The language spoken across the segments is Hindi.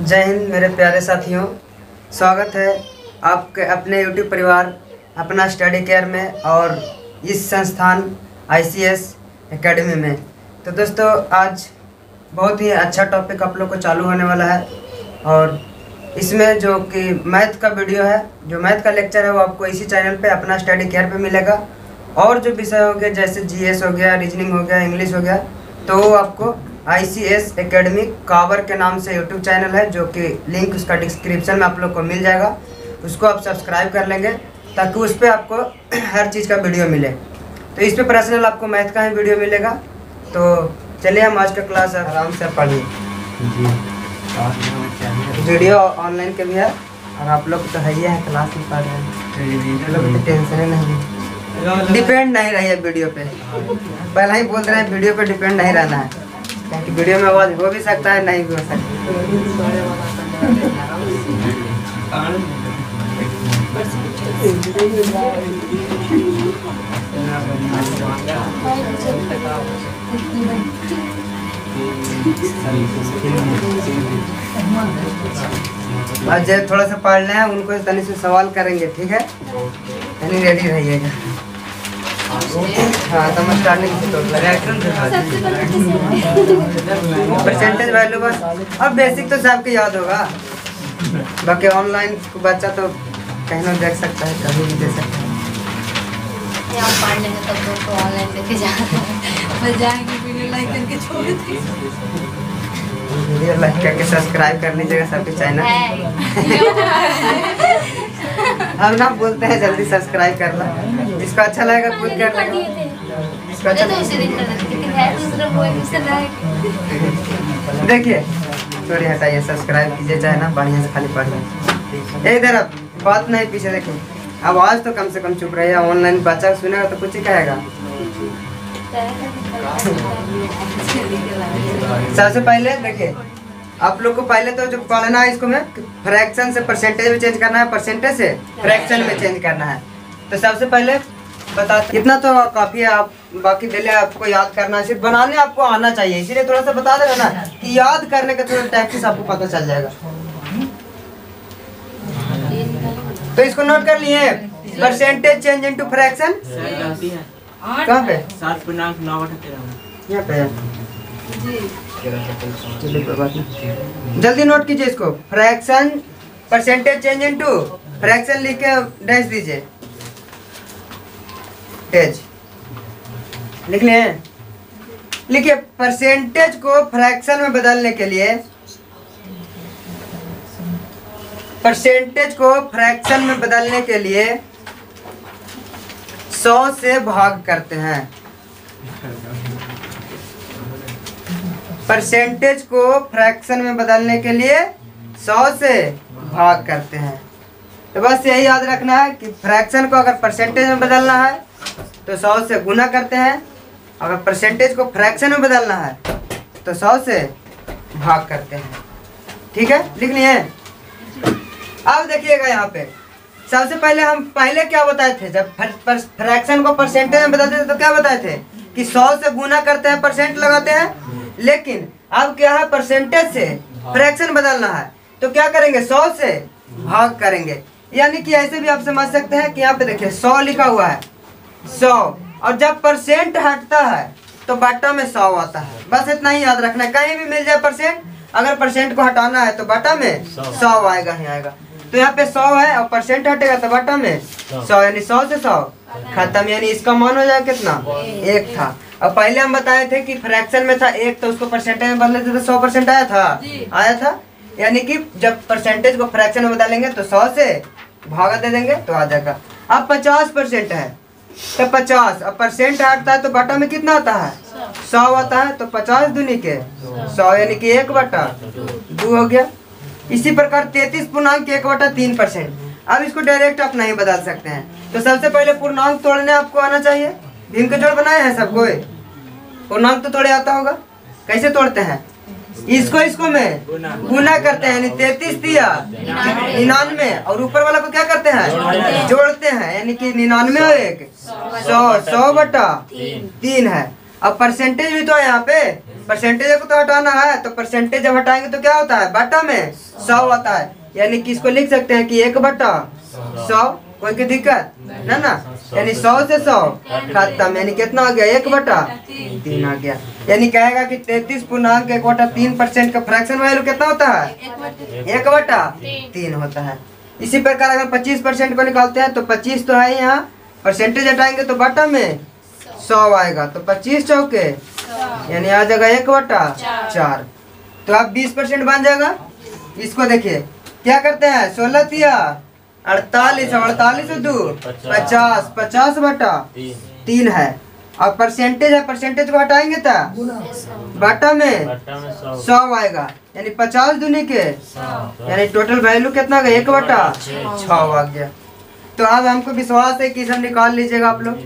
जय हिंद मेरे प्यारे साथियों, स्वागत है आपके अपने YouTube परिवार अपना स्टडी केयर में और इस संस्थान ICS एकेडमी में। तो दोस्तों, आज बहुत ही अच्छा टॉपिक आप लोग को चालू होने वाला है और इसमें जो कि मैथ का वीडियो है, जो मैथ का लेक्चर है वो आपको इसी चैनल पे अपना स्टडी केयर पे मिलेगा। और जो विषय हो गया जैसे GS हो गया, रीजनिंग हो गया, इंग्लिश हो गया, तो वो आपको ICS एकेडमी कावर के नाम से YouTube चैनल है, जो कि लिंक उसका डिस्क्रिप्शन में आप लोग को मिल जाएगा। उसको आप सब्सक्राइब कर लेंगे ताकि उस पर आपको हर चीज़ का वीडियो मिले। तो इस पे पर्सनल आपको मैथ का ही वीडियो मिलेगा। तो चलिए हम आज का क्लास आराम से पढ़िए। वीडियो ऑनलाइन के भी है और आप लोग तो है ही है, क्लास में पढ़ रहे हैं, लोग तो टेंशन ही नहीं, डिपेंड नहीं रही है वीडियो पे। पहले ही बोल रहे हैं वीडियो पे डिपेंड नहीं रहना है, क्योंकि वीडियो में आवाज़ हो भी सकता है, नहीं भी हो सकता। आज जो थोड़ा सा पढ़ना है उनको तनी से सवाल करेंगे, ठीक है? यानी रेडी रहिएगा। हाँ, तो मैं स्टार्टिंग से परसेंटेज वैल्यू बस। अब बेसिक तो सबको याद होगा, बाकी ऑनलाइन बच्चा तो कहीं ना देख सकता है, कभी भी दे सकता है। पढ़ लेंगे तब तो ऑनलाइन देखे जाएंगे। वीडियो लाइक करके छोड़ दीजिए, वीडियो लाइक करके सब्सक्राइब कर लीजिएगा सबके चैनल। हम ना बोलते हैं जल्दी सब्सक्राइब करना, जिसको अच्छा लगेगा खुद कर लेगा। देखिए थोड़ी हटाइए, सब्सक्राइब कीजिए, चाहे ना बढ़िया से खाली पढ़िए। इधर अब बात नहीं, पीछे देखिए। आवाज़ तो कम से कम चुप रही है, ऑनलाइन बच्चा सुनेगा तो कुछ ही कहेगा। सबसे पहले देखिए, आप लोग को पहले तो जो पढ़ना है इसको में फ्रैक्शन से परसेंटेज में चेंज करना है, परसेंटेज से फ्रैक्शन में चेंज करना है। तो सबसे पहले बता, इतना तो काफ़ी है। आप बाकी पहले आपको याद करना है, सिर्फ बनाने आपको आना चाहिए, इसीलिए थोड़ा सा बता देना ना कि याद करने का थोड़ा टैक्टिस आपको पता चल जाएगा। तो इसको नोट कर लिए, परसेंटेज चेंज इनटू फ्रैक्शन कहाँ पे? 7.9 यहाँ पे। चलिए कोई बात नहीं, जल्दी नोट कीजिए इसको। Fraction percentage change into fraction लिख के डैश दीजिए, टेज लिख लिए। लिखिए, परसेंटेज को फ्रैक्शन में बदलने के लिए, परसेंटेज को फ्रैक्शन में बदलने के लिए 100 से भाग करते हैं। परसेंटेज को फ्रैक्शन में बदलने के लिए 100 से भाग करते हैं। तो बस यही याद रखना है कि फ्रैक्शन को अगर परसेंटेज में बदलना है तो 100 से गुना करते हैं, अगर परसेंटेज को फ्रैक्शन में बदलना है तो 100 से भाग करते हैं। ठीक है, लिख लिए। अब देखिएगा यहाँ पे, सबसे पहले हम पहले क्या बताए थे, जब फ्रैक्शन को परसेंटेज में बदलते थे तो क्या बताए थे कि 100 से गुना करते हैं, परसेंट लगाते हैं। लेकिन अब क्या है, परसेंटेज से फ्रैक्शन बदलना है तो क्या करेंगे, 100 से भाग करेंगे। यानी कि ऐसे भी आप समझ सकते हैं कि यहाँ पे देखिए 100 लिखा हुआ है, 100, और जब परसेंट हटता है तो बट्टा में 100 आता है। बस इतना ही याद रखना है, कहीं भी मिल जाए परसेंट, अगर परसेंट को हटाना है तो बट्टा में 100 आएगा ही आएगा। तो यहाँ पे 100 है और परसेंट हटेगा तो बट्टा में 100, यानी 100 से 100 खत्म। यानी इसका मान हो जाएगा कितना, 1 था। और पहले हम बताए थे कि फ्रैक्शन में था 1, तो उसको परसेंटेज में बदले थे तो 100% आया था। यानी कि जब परसेंटेज को फ्रैक्शन में बदलेंगे तो 100 से भागा दे देंगे तो आ जाएगा। अब 50% है तो 50, अब परसेंट हटता है तो बटा में कितना आता है, 100 आता है। तो 50 दूनी के 100, यानी कि 1/2 हो गया। इसी प्रकार 33.1/3%। अब इसको डायरेक्ट आप नहीं बदल सकते हैं, तो सबसे पहले पूर्णांक तोड़ने आपको आना चाहिए। भीम के जोड़ बनाए हैं सबको, पूर्णांक तो तोड़े आता होगा। कैसे तोड़ते हैं, इसको में गुना करते हैं, यानी 33 दिया 99, और ऊपर वाला को क्या करते हैं, जोड़ते हैं, यानी कि 99 और 1 100, 100/3 है। अब परसेंटेज भी तो है यहाँ पे, परसेंटेज को तो हटाना है, तो परसेंटेज जब हटाएंगे तो क्या होता है, बटा में 100 आता है। यानी कि इसको लिख सकते हैं कि 1/100, कोई की दिक्कत ना। यानी 100 से 100 खत्म, यानी कितना आ गया, 1/3 आ गया। यानी कहेगा कि 33.1/3% का फ्रैक्शन वैल्यू कितना होता है, 1/3 होता है। इसी प्रकार अगर 25% को निकालते हैं तो 25 तो है यहाँ, परसेंटेज हटाएंगे तो बटा में 100 आएगा, तो 25 चौके यानी आ जाएगा 1/4। तो अब 20% बन जाएगा। इसको देखिए क्या करते हैं, 16 तिया 48, 48 2 50, 50/3 है। और परसेंटेज है, परसेंटेज को हटाएंगे तो बटा में 100 आएगा, यानी 50 दूनी के, यानी टोटल वैल्यू कितना आ गया, 1/6 आ गया। तो अब हमको विश्वास है कि सब निकाल लीजिएगा आप लोग।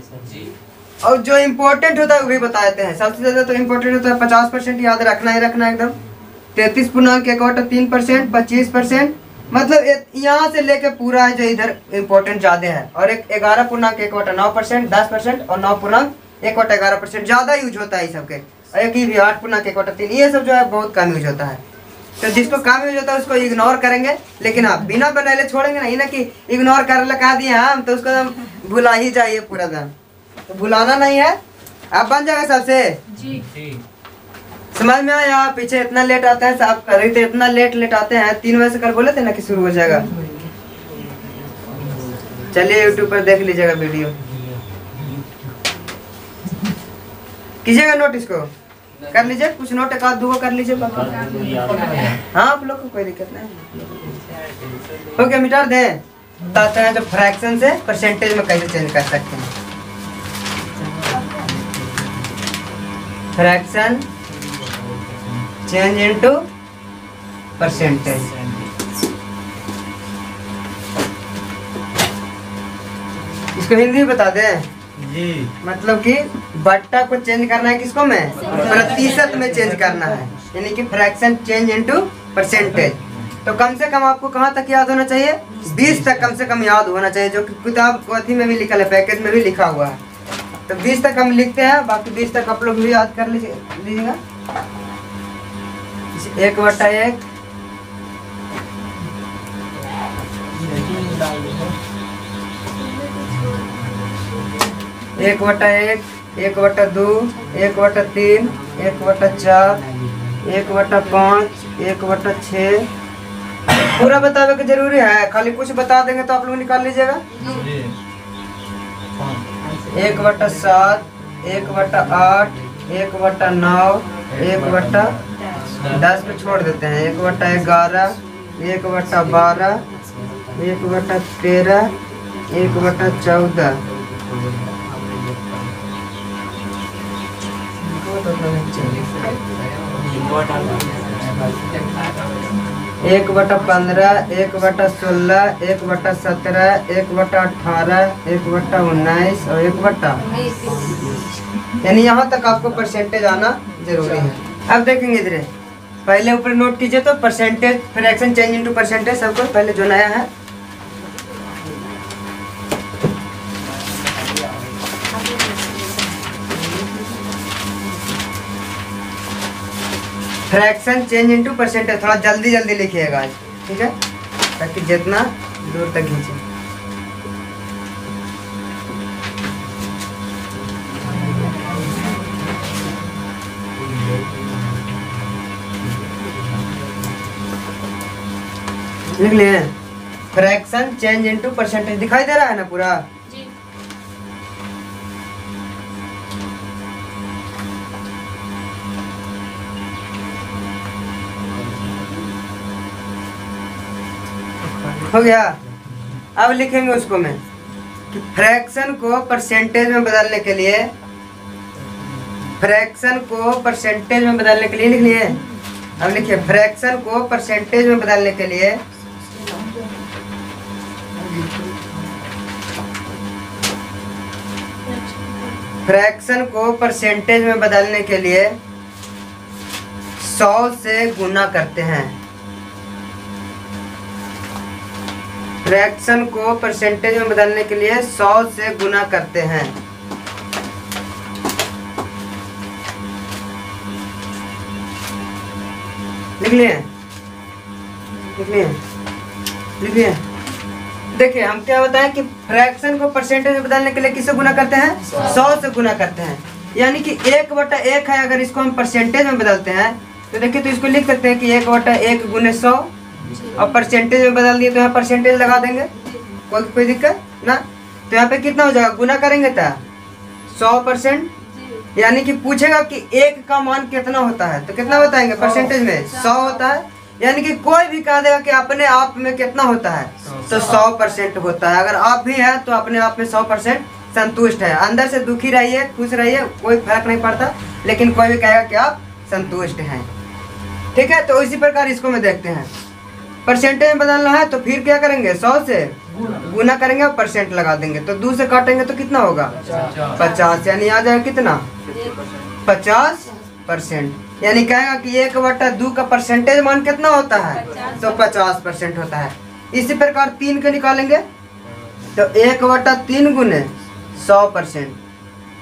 और जो इम्पोर्टेंट होता है वो भी बता देते हैं। सबसे ज्यादा तो इम्पोर्टेंट होता है 50% याद रखना ही रखना एकदम। 33.1/3%, 25%, मतलब यहाँ से लेके पूरा है जो इधर इम्पोर्टेंट ज्यादा है। और एक 11.1/9%, 10% और 9.1/11% ज्यादा यूज होता है सबके। और एक ही भी 8.1/3, ये सब जो है बहुत कम यूज होता है। तो जिसको कम यूज होता है उसको इग्नोर करेंगे, लेकिन आप बिना बनाए छोड़ेंगे नहीं ना कि इग्नोर कर लगा दिए हम, तो उसको हम भुला ही जाइए पूरा दिन, तो भुलाना नहीं है। आप बन जाएगा सबसे जी। समझ में आया। पीछे इतना लेट आता है, आप कर रही थे इतना लेट आते हैं, 3 बजे से कर बोले थे ना कि शुरू हो जाएगा। चलिए यूट्यूब पर देख लीजिएगा वीडियो, कीजिएगा नोट, इसको कर लीजिए, कुछ नोट एक आध 2 कर लीजिए। हाँ आप लोग को कोई दिक्कत नहीं। ओके मिटार दे, बताते हैं जो फ्रैक्शन से परसेंटेज में कैसे चेंज कर सकते हैं। Fraction change into percentage. इसको हिंदी में बता दें जी। मतलब कि बट्टा को चेंज करना है किसको में, प्रतिशत में चेंज करना है, यानी कि फ्रैक्शन चेंज इनटू परसेंटेज। तो कम से कम आपको कहाँ तक याद होना चाहिए, 20 तक कम से कम याद होना चाहिए, जो कि किताब अथी में भी लिखा है, पैकेज में भी लिखा हुआ है। तो 20 तक हम लिखते हैं, बाकी 20 तक आप लोग भी याद कर लीजिएगा। 1/1 1/1, 1/2, 1/3, 1/4, 1/5, 1/6 पूरा बतावे की जरूरी है, खाली कुछ बता देंगे तो आप लोग निकाल लीजिएगा। 1/7, 1/8, 1/9, 1/10 पे छोड़ देते हैं, 1/11, 1/12, 1/13, 1/14, 1/15, 1/16, 1/17, 1/18, 1/19 और 1/20, यानी यहाँ तक आपको परसेंटेज आना जरूरी है। अब देखेंगे इधर, पहले ऊपर नोट कीजिए तो percentage fraction change into percentage सबको पहले जो नया है। फ्रैक्शन चेंज इनटू परसेंटेज थोड़ा जल्दी जल्दी लिखिएगा, ठीक है, ताकि जितना दूर तक खींचे। लिख लिए फ्रैक्शन चेंज इनटू परसेंटेज, दिखाई दे रहा है ना पूरा जी। हो गया। अब लिखेंगे उसको में कि फ्रैक्शन को परसेंटेज में बदलने के लिए, फ्रैक्शन को परसेंटेज में बदलने के लिए लिख लिए। अब लिखिए फ्रैक्शन को परसेंटेज में बदलने के लिए फ्रैक्शन को परसेंटेज में बदलने के लिए 100 से गुना करते हैं। फ्रैक्शन को परसेंटेज में बदलने के लिए 100 से गुना करते हैं। लिख लिए लिख लिए लिख लिए। देखिए हम क्या बताएं कि फ्रैक्शन को परसेंटेज में बदलने के लिए किससे गुना करते हैं? 100 से गुना करते हैं। यानी कि 1/1 है, अगर इसको हम परसेंटेज में बदलते हैं तो देखिए तो इसको लिख सकते हैं कि 1/1 गुने 100, और परसेंटेज में बदल दिए तो यहाँ परसेंटेज लगा देंगे, कोई दिक्कत ना। तो यहाँ पे कितना हो जाएगा? गुना करेंगे तो 100%। यानी कि पूछेगा कि 1 का मान कितना होता है तो कितना बताएंगे? परसेंटेज में 100 होता है। यानी कि कोई भी कह देगा कि अपने आप में कितना होता है तो 100% होता है। अगर आप भी हैं तो अपने आप में 100% संतुष्ट है। अंदर से दुखी रहिए, खुश रहिए, कोई फर्क नहीं पड़ता, लेकिन कोई भी कहेगा कि आप संतुष्ट हैं। ठीक है, तो इसी प्रकार इसको में देखते हैं। परसेंटेज में बदलना है तो फिर क्या करेंगे? 100 से गुना करेंगे और परसेंट लगा देंगे। तो 2 से काटेंगे तो कितना होगा? 50। यानी आ जाएगा कितना? 50%। यानी कहेगा कि 1/2 का परसेंटेज मान कितना होता है? तो 50% होता है। इसी प्रकार 3 के निकालेंगे तो 1/3 गुने 100%।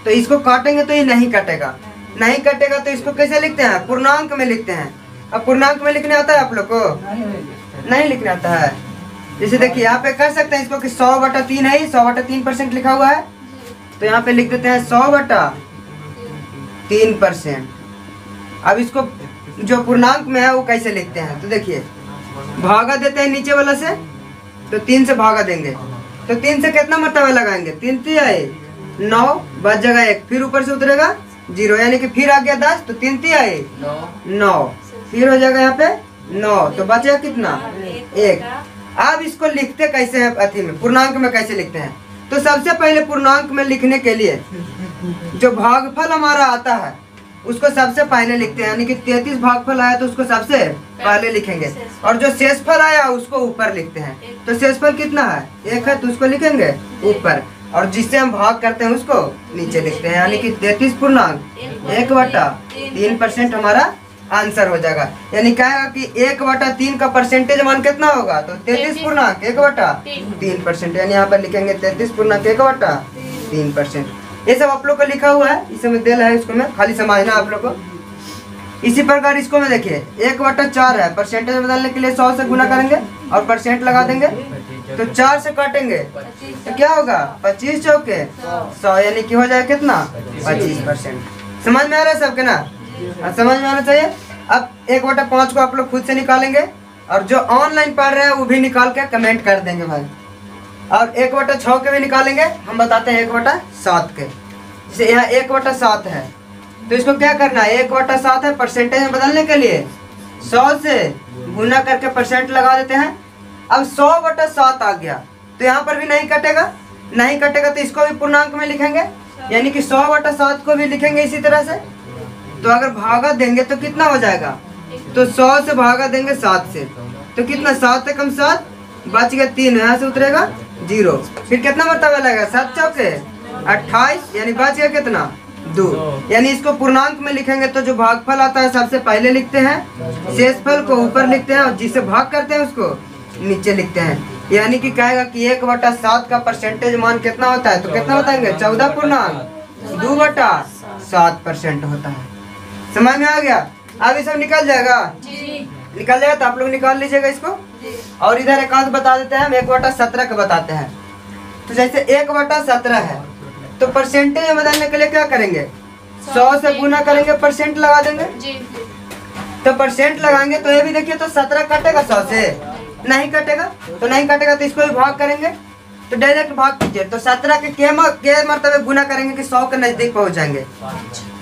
तो इसको काटेंगे तो ये नहीं कटेगा, नहीं कटेगा तो इसको कैसे लिखते हैं? पूर्णांक में लिखते हैं। अब पूर्णांक में लिखने आता है आप लोग को? नहीं लिखने आता है। जैसे देखिए यहाँ पे कर सकते हैं इसको कि 100/3 है, 100/3% लिखा हुआ है, तो यहाँ पे लिख देते हैं 100/3%। अब इसको जो पूर्णांक में है वो कैसे लिखते हैं? तो देखिए भागा देते हैं नीचे वाला से, तो 3 से भागा देंगे तो 3 से कितना मरतबा लगाएंगे? 3 3 आए 9, बच जाएगा 1, फिर ऊपर से उतरेगा 0, यानी कि फिर आ गया 10, तो 3 3 आए 9, फिर हो जाएगा यहाँ पे 9, तो बचेगा कितना? 1। अब इसको लिखते कैसे हैं? अथी में पूर्णांक में कैसे लिखते हैं? तो सबसे पहले पूर्णांक में लिखने के लिए जो भागफल हमारा आता है उसको सबसे पहले लिखते हैं। यानी कि 33 भागफल आया तो उसको सबसे पहले लिखेंगे, और जो शेषफल आया उसको ऊपर लिखते हैं। तो शेषफल कितना है? 1 है, तो उसको लिखेंगे ऊपर, और जिससे हम भाग करते हैं उसको नीचे लिखते हैं। यानी कि 33 पूर्णांक 1/3% हमारा आंसर हो जाएगा। यानी कहेगा कि 1/3 का परसेंटेज मान कितना होगा? तो 33 पूर्णांक 1/3%। यानी यहाँ पर लिखेंगे 33 पूर्णांक 1/3%। ये सब आप लोग को लिखा हुआ है, इसमें दिल है, इसको में खाली समझना आप लोग को। इसी प्रकार इसको में देखिए 1/4 है, परसेंटेज में बदलने के लिए 100 से गुना करेंगे और परसेंट लगा देंगे, तो 4 से काटेंगे तो क्या होगा? 25 चौके 100, यानी कि हो जाएगा कितना? 25%। समझ में आ रहा है सबके ना? समझ में आना चाहिए। अब 1/5 को आप लोग खुद से निकालेंगे, और जो ऑनलाइन पढ़ रहे हैं वो भी निकाल के कमेंट कर देंगे भाई। और 1/6 के भी निकालेंगे, हम बताते हैं 1/7 के। जैसे यहाँ 1/7 है तो इसको क्या करना है? 1/7 है, परसेंटेज में बदलने के लिए 100 से गुना करके परसेंट लगा देते हैं। अब 100/7 आ गया तो यहाँ पर भी नहीं कटेगा, नहीं कटेगा तो इसको भी पूर्णांक में लिखेंगे, यानी कि 100/7 को भी लिखेंगे इसी तरह से। तो अगर भागा देंगे तो कितना हो जाएगा? तो 100 से भागा देंगे 7 से, तो कितना? 7 से कम 7, बच गया 3, यहाँ से उतरेगा 0, फिर कितना मरतबा लगेगा? 7 चौके 28, यानी बच गया कितना? 2। यानी इसको पूर्णांक में लिखेंगे तो जो भागफल आता है सबसे पहले लिखते हैं, शेषफल को ऊपर लिखते हैं, और जिसे भाग करते हैं उसको नीचे लिखते हैं। यानी कि कहेगा कि 1/7 का परसेंटेज मान कितना होता है? तो कितना बताएंगे? 14.2/7% होता है। समझ में आ गया? अब ये सब निकल जाएगा, निकल जाएगा तो आप लोग निकाल लीजिएगा इसको। और इधर एक आध बता देते हैं, हम 1/17 का बताते हैं। तो जैसे 1/17 है तो परसेंटेज में बदलने के लिए क्या करेंगे? 100 से गुना करेंगे, परसेंट लगा देंगे। तो परसेंट लगाएंगे तो ये भी देखिए तो 17 कटेगा 100 से? नहीं कटेगा, तो नहीं कटेगा तो इसको भी भाग करेंगे, तो डायरेक्ट भाग कीजिए। तो 17 के मरतबे गुना करेंगे कि 100 के नजदीक पहुंच जाएंगे।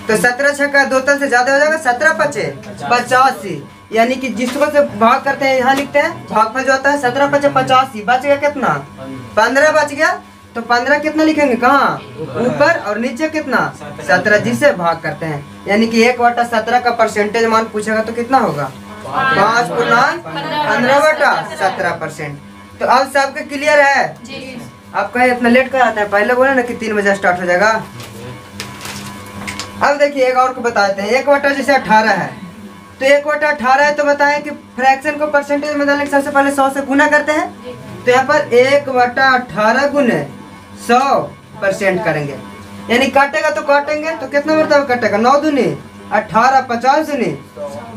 तो 17 छक्का 2 तल से ज्यादा हो जाएगा, 17 पचे 85, यानी कि जिसको से भाग करते हैं यहाँ लिखते हैं भागफल जो होता है 17 पचे 85, बच गया कितना? 15 बच गया। तो 15 कितना लिखेंगे? कहाँ? ऊपर, और नीचे कितना? 17, जिससे भाग करते हैं। यानी कि 1/17 का परसेंटेज मान पूछेगा तो कितना होगा? 5.15/17%। तो अब सबके क्लियर है? आपका इतना लेट कर आता है, पहले बोले ना कि 3 बजे स्टार्ट हो जाएगा। अब देखिए एक और को बताते हैं। 1/18 है तो 1/18 है तो बताएं कि फ्रैक्शन को परसेंटेज में बदलने के सबसे पहले 100 से गुना करते हैं। तो यहाँ पर 1/18 गुने 100% करेंगे, यानी काटेगा तो काटेंगे तो कितना मरतबा कटेगा? 9 दूनी 18 50 सुनी,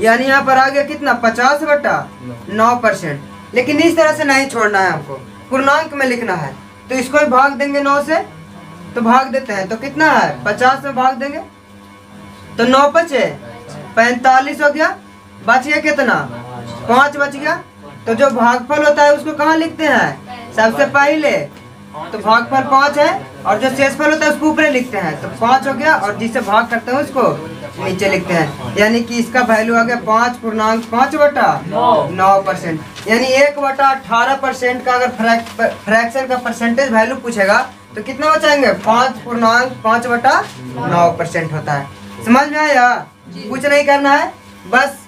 यानी यहाँ पर आ गया कितना 50/9%। लेकिन इस तरह से नहीं छोड़ना है, हमको पूर्णांक में लिखना है। तो इसको भी भाग देंगे 9 से, तो भाग देते हैं तो कितना है 50 में भाग देंगे तो 9 बचे 45 हो गया, बच गया कितना 5 बच गया। तो जो भागफल होता है उसको कहाँ लिखते हैं सबसे पहले, तो भागफल 5 है और जो शेषफल होता है उसको ऊपर लिखते हैं। तो 5 हो गया और जिससे भाग करते हैं उसको नीचे लिखते हैं, यानी कि इसका वैल्यू आ गया 5.5/9%। यानी 1/18% का अगर फ्रैक्शन का परसेंटेज वैल्यू पूछेगा तो कितना बचाएंगे 5.5/9% होता है। समझ में आया? कुछ नहीं करना है, बस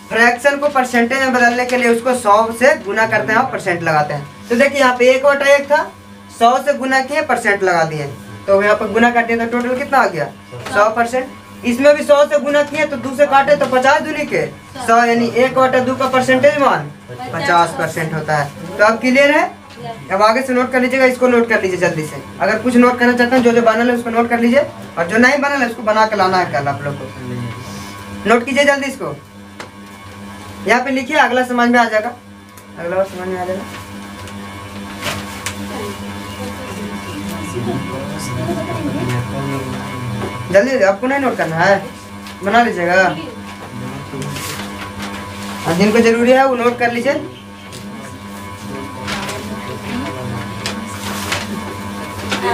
फ्रैक्शन को परसेंटेज में बदलने के लिए उसको 100 से गुना करते हैं और परसेंट लगाते हैं। तो देखिए यहाँ पे 1/1 था, 100 से गुना किए परसेंट लगा दिए, तो यहाँ पर गुना कर दिया तो टोटल कितना आ गया 100%। इसमें भी 100 से गुना किए तो 2 से काटे तो 50 दूनी के 100, यानी 1/2 का परसेंटेज मान 50% होता है। तो अब क्लियर है? अब आगे से नोट कर लीजिएगा, इसको नोट कर लीजिए जल्दी से। अगर कुछ नोट करना चाहते हैं जो बना है उसको नोट कर लीजिए, और जो नहीं बना है उसको बना के लाना है कल आप लोग को। नोट कीजिए जल्दी इसको, यहाँ पे लिखिए, अगला समझ में आ जाएगा, अगला बार समझ में आ जाएगा। जल्दी आपको नहीं नोट करना है, बना लीजिएगा, और जिनको जरूरी है वो नोट कर लीजिए।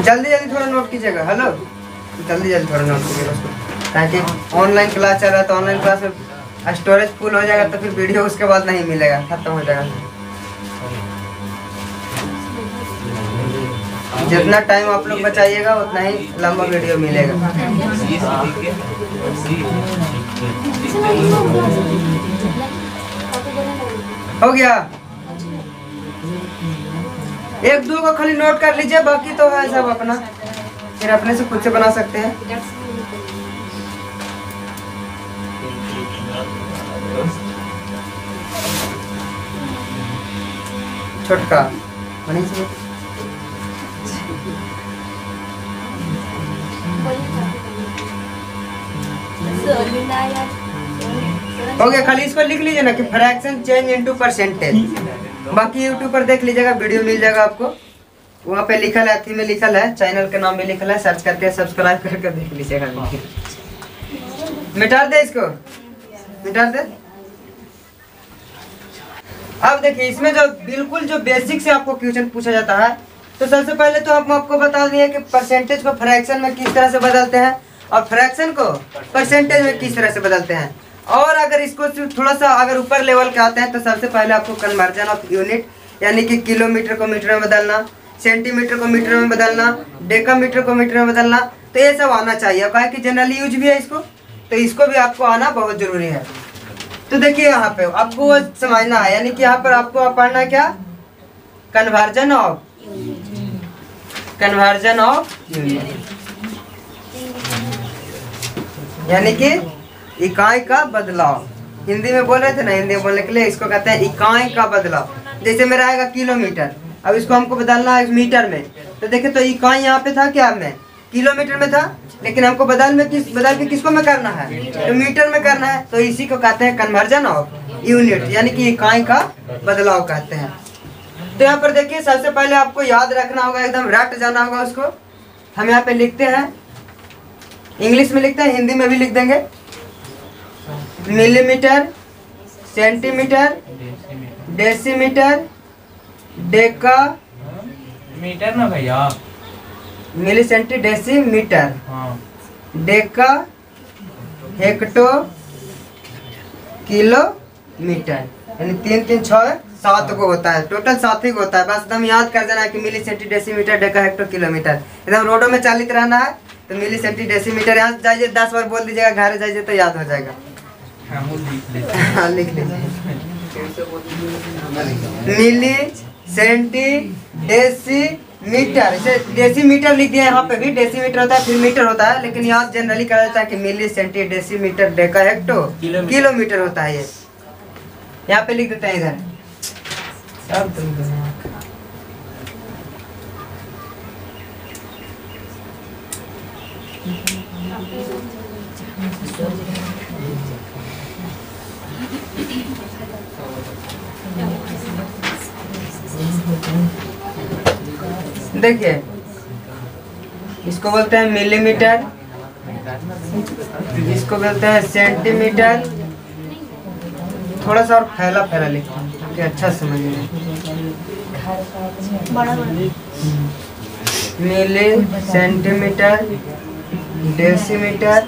जल्दी जल्दी थोड़ा नोट कीजिएगा, हेलो जल्दी जल्दी थोड़ा नोट कीजिएगा उसको, ताकि ऑनलाइन क्लास चल रहा है तो ऑनलाइन क्लास में स्टोरेज फुल हो जाएगा तो फिर वीडियो उसके बाद नहीं मिलेगा, खत्म हो जाएगा। जितना टाइम आप लोग बचाइएगा उतना ही लंबा वीडियो मिलेगा। हो गया? 1-2 को खाली नोट कर लीजिए, बाकी तो है सब अपना, फिर अपने से खुद से बना सकते हैं। छोटका बनी से हो गया। खाली इसको लिख लीजिए ना कि फ्रैक्शन चेंज इनटू परसेंटेज। बाकी यूट्यूब पर देख लीजिएगा, वीडियो मिल जाएगा आपको, वहाँ पे लिखल है, अथी में लिखल है, चैनल के नाम भी लिखल है, सर्च करके सब्सक्राइब करके देख लीजिएगा। मिटा दे इसको, मिटा दे। अब देखिए इसमें जो बिल्कुल जो बेसिक से आपको क्वेश्चन पूछा जाता है, तो सबसे पहले तो हम आपको बता दिए कि परसेंटेज को फ्रैक्शन में किस तरह से बदलते हैं और फ्रैक्शन को परसेंटेज में किस तरह से बदलते हैं। और अगर इसको थोड़ा सा अगर ऊपर लेवल के आते हैं तो सबसे पहले आपको कन्वर्जन ऑफ यूनिट, यानी कि किलोमीटर को मीटर में बदलना, सेंटीमीटर को मीटर में बदलना, डेकामीटर को मीटर में बदलना, तो ये सब आना चाहिए। कहा कि जनरली यूज भी है इसको, तो इसको भी आपको आना बहुत जरूरी है। तो देखिए यहाँ पे आपको वो समझना है, यानी कि यहाँ पर आपको पढ़ना है क्या, कन्वर्जन ऑफ यूनिट, यानी कि इकाई का बदलाव। हिंदी में बोल रहे थे ना, हिंदी में बोलने के लिए इसको कहते हैं इकाई का बदलाव। जैसे मेरा आएगा किलोमीटर, अब इसको हमको बदलना है मीटर में, तो देखिए तो इकाई यहाँ पे था क्या में किलोमीटर में था, लेकिन हमको बदल के किसको में करना है, तो मीटर में करना है। तो इसी को कहते हैं कन्वर्जन ऑफ यूनिट, यानी कि इकाई का बदलाव कहते हैं। तो यहाँ पर देखिए सबसे पहले आपको याद रखना होगा, एकदम रट जाना होगा उसको। हम यहाँ पे लिखते हैं, इंग्लिश में लिखते हैं, हिंदी में भी लिख देंगे। Millimetre, centimetre, decimetre, decametre ना भैया, मिली सेंटी डेसीमीटर, हाँ, डेका, हेक्टो, किलोमीटर, यानी 3 3 6 7 को होता है, टोटल 7 ही को होता है। बस एकदम याद कर देना है कि milli centi decimetre, deca, hecto, kilometre. एकदम रोडों में चालित रहना है, तो मिली सेंटी डेसीमीटर यहाँ जाइए 10 बार बोल दीजिएगा, घर जाइए तो याद हो जाएगा। हाँ लिख लीजिए, मिली सेंटी डेसीमीटर, इसे डेसीमीटर लिख दिया, यहाँ पे भी डेसीमीटर होता है फिर मीटर होता है, लेकिन याद जनरली करा जाता है कि milli centi decimetre, deca, hecto, kilometre होता है। ये यहाँ पे लिख देते हैं इधर सब। देखिए इसको बोलते हैं मिलीमीटर, इसको बोलते हैं सेंटीमीटर। थोड़ा सा और फैला फैला लिखो कि अच्छा समझ में। Milli, centimetre, decimetre,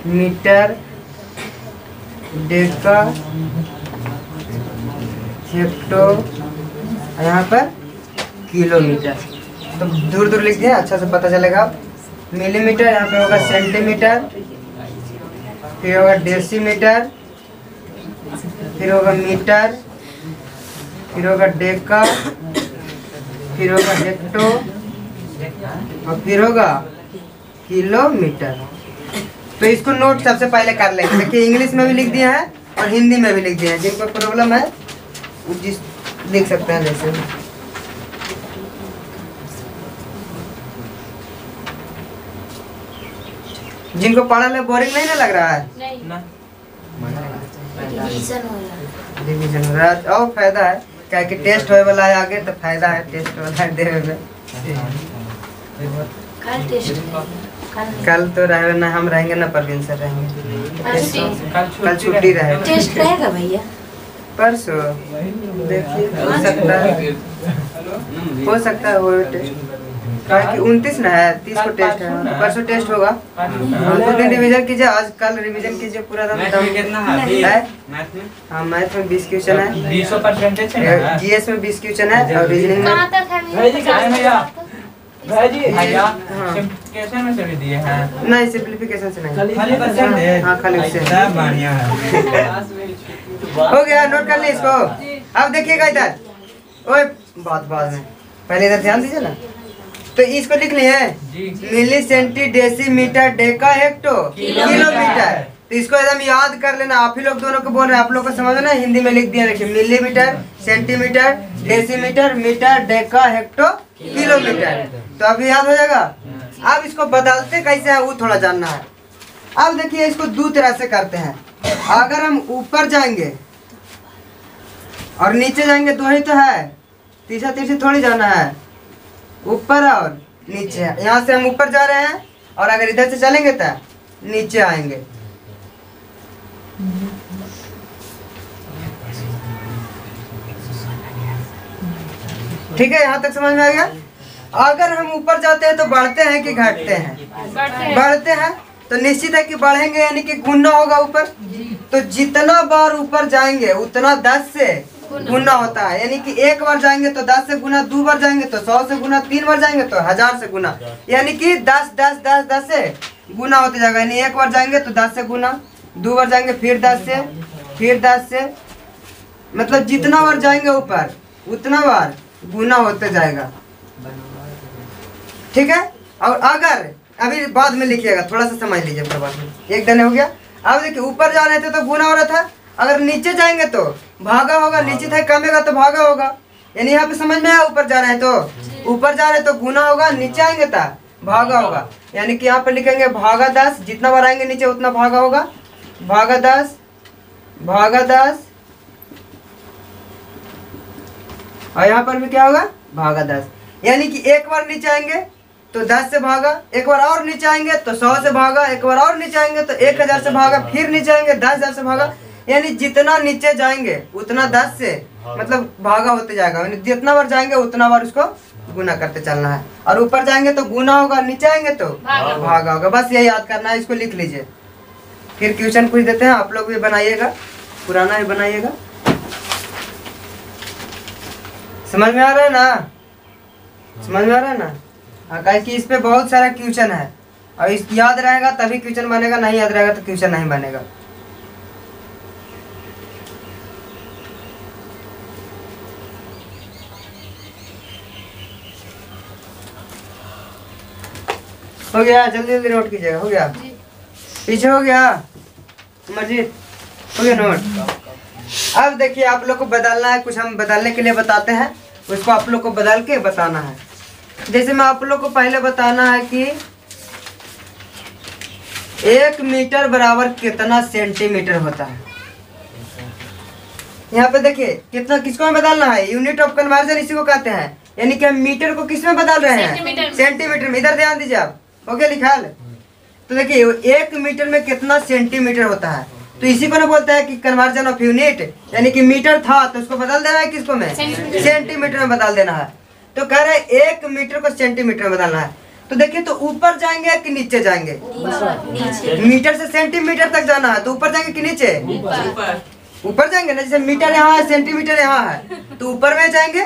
metre, deca, hecto, यहाँ पर किलोमीटर। तो दूर दूर लिख दिए, अच्छा से पता चलेगा। मिलीमीटर यहाँ पे होगा सेंटीमीटर, फिर होगा डेसीमीटर, फिर होगा मीटर, फिर होगा डेका, फिर होगा हेक्टो और फिर होगा किलोमीटर। तो इसको नोट सबसे पहले कर लेंगे। देखिए इंग्लिश में भी लिख दिया है और हिंदी में भी लिख दिया है। जिनको प्रॉब्लम है वो जिस लिख सकते हैं जैसे। जिनको पढ़ने बोरिंग नहीं ना लग रहा है, रिवीजन हो रहा है और फायदा है, क्या कि टेस्ट होए वाला है आगे, तो फायदा है टेस्ट वाला है देवे में। कल तो रहे ना, हम रहेंगे ना, परवीन सर रहेंगे। कल छुट्टी रहेगा। टेस्ट रहेगा भैया परसों, देखिए हो सकता है वो टेस्ट, कारण कि 29 ना है, 30 को टेस्ट है, परसों टेस्ट होगा। दो दिन रिवीजन कीजिए, आज कल रिवीजन कीजिए पूरा दम है। हाँ मैथ में 20 क्वेश्चन है, जीएस में 20 क्वेश्चन है और रीजनिंग में सिम्प्लिफिकेशन में से भी दिए हैं। नहीं, सिंप्लीफिकेशन से नहीं, हाँ खाली उससे हो गया। नोट कर ले इसको। अब देखिएगा इधर, ओए बाद में, पहले इधर ध्यान दीजिए ना। तो इसको लिख लिए milli, centi, decimetre, deca, hecto, kilometre. तो इसको एकदम याद कर लेना। आप ही लोग दोनों को बोल रहे हैं, आप लोग को समझना। हिंदी में लिख दिया, देखिए millimetre, centimetre, decimetre, metre, deca, hecto, kilometre. तो अभी याद हो जाएगा। अब इसको बदलते कैसे है वो थोड़ा जानना है। अब देखिए इसको दो तरह से करते हैं। अगर हम ऊपर जाएंगे और नीचे जाएंगे तो ही तो है, तीसरा तीसरी थोड़ी जाना है, ऊपर और नीचे। यहाँ से हम ऊपर जा रहे हैं और अगर इधर से चलेंगे तो नीचे आएंगे। ठीक है, यहाँ तक समझ में आ गया। अगर हम ऊपर जाते हैं तो बढ़ते हैं कि घटते हैं? बढ़ते हैं। तो निश्चित है कि बढ़ेंगे, यानी कि गुना होगा ऊपर। तो जितना बार ऊपर जाएंगे उतना 10 से गुना होता है। यानी कि एक बार जाएंगे तो 10 से गुना, 2 बार जाएंगे तो 100 से गुना, 3 बार जाएंगे तो 1000 से गुना। यानी कि 10 10 10 10 से गुना होते जाएगा। यानी एक बार जाएंगे तो 10 से गुना, 2 बार जाएंगे फिर 10 से, फिर 10 से, मतलब जितना बार जाएंगे ऊपर उतना बार गुना होते जाएगा। ठीक है। और अगर अभी बाद में लिखिएगा, थोड़ा सा समझ लीजिए बाद में। एक दिन हो गया। अब देखिए ऊपर जा रहे थे तो गुना हो रहा था, अगर नीचे जाएंगे तो भागा होगा, नीचे था कमेगा तो भागा होगा। यानी यहाँ पे समझ में आया, ऊपर जा रहे हैं तो ऊपर जा रहे हैं तो गुना होगा, नीचे आएंगे तो भागा होगा। यानी कि यहाँ पे लिखेंगे भागा 10, जितना बार आएंगे नीचे उतना भागा होगा, भागा 10, भागा 10। और यहाँ पर भी क्या होगा, भागा 10। यानी कि एक बार नीचे आएंगे तो 10 से भागा, एक बार और नीचे आएंगे तो 100 से भागा, एक बार और नीचे आएंगे तो 1000 से भागा, फिर नीचे आएंगे 10,000 से भागा। यानी जितना नीचे जाएंगे उतना 10 से मतलब भागा होते जाएगा। यानी जितना बार जाएंगे उतना बार उसको गुना करते चलना है। और ऊपर जाएंगे तो गुना होगा, नीचे आएंगे तो भागा होगा। बस यही याद करना है, इसको लिख लीजिए। फिर क्वेश्चन पूछ देते हैं, आप लोग भी बनाइएगा, पुराना ही बनाइएगा। समझ में आ रहा है ना? समझ में आ रहा है ना? हाँ, कहे कि इस पे बहुत सारा क्वेश्चन है और इस याद रहेगा तभी क्वेश्चन बनेगा, नहीं याद रहेगा तो क्वेश्चन नहीं बनेगा। हो गया? जल्दी जल्दी नोट कीजिएगा। हो गया? पीछे हो गया? मजीद हो गया नोट? अब देखिए आप लोग को बदलना है, कुछ हम बदलने के लिए बताते हैं, उसको आप लोग को बदल के बताना है। जैसे मैं आप लोग को पहले बताना है कि 1 मीटर बराबर कितना सेंटीमीटर होता है। यहाँ पे देखिए कितना किसको में बदलना है, यूनिट ऑफ कन्वर्जन इसी को कहते हैं, यानी कि हम मीटर को किस में बदल रहे हैं, सेंटीमीटर में। इधर ध्यान दीजिए आप, हो गया लिखा है। तो देखिए 1 मीटर में कितना सेंटीमीटर होता है, तो इसी को ना बोलता है कि कन्वर्जन ऑफ यूनिट, यानी कि मीटर था तो उसको बदल देना है किसको में, सेंटीमीटर में बदल देना है। तो कह रहे हैं 1 मीटर को सेंटीमीटर में बदलना है। तो देखिए तो ऊपर जाएंगे कि नीचे जाएंगे, मीटर से सेंटीमीटर तक जाना है तो ऊपर जाएंगे कि नीचे, ऊपर जाएंगे ना। जैसे मीटर यहाँ है, सेंटीमीटर यहाँ है, तो ऊपर में जाएंगे,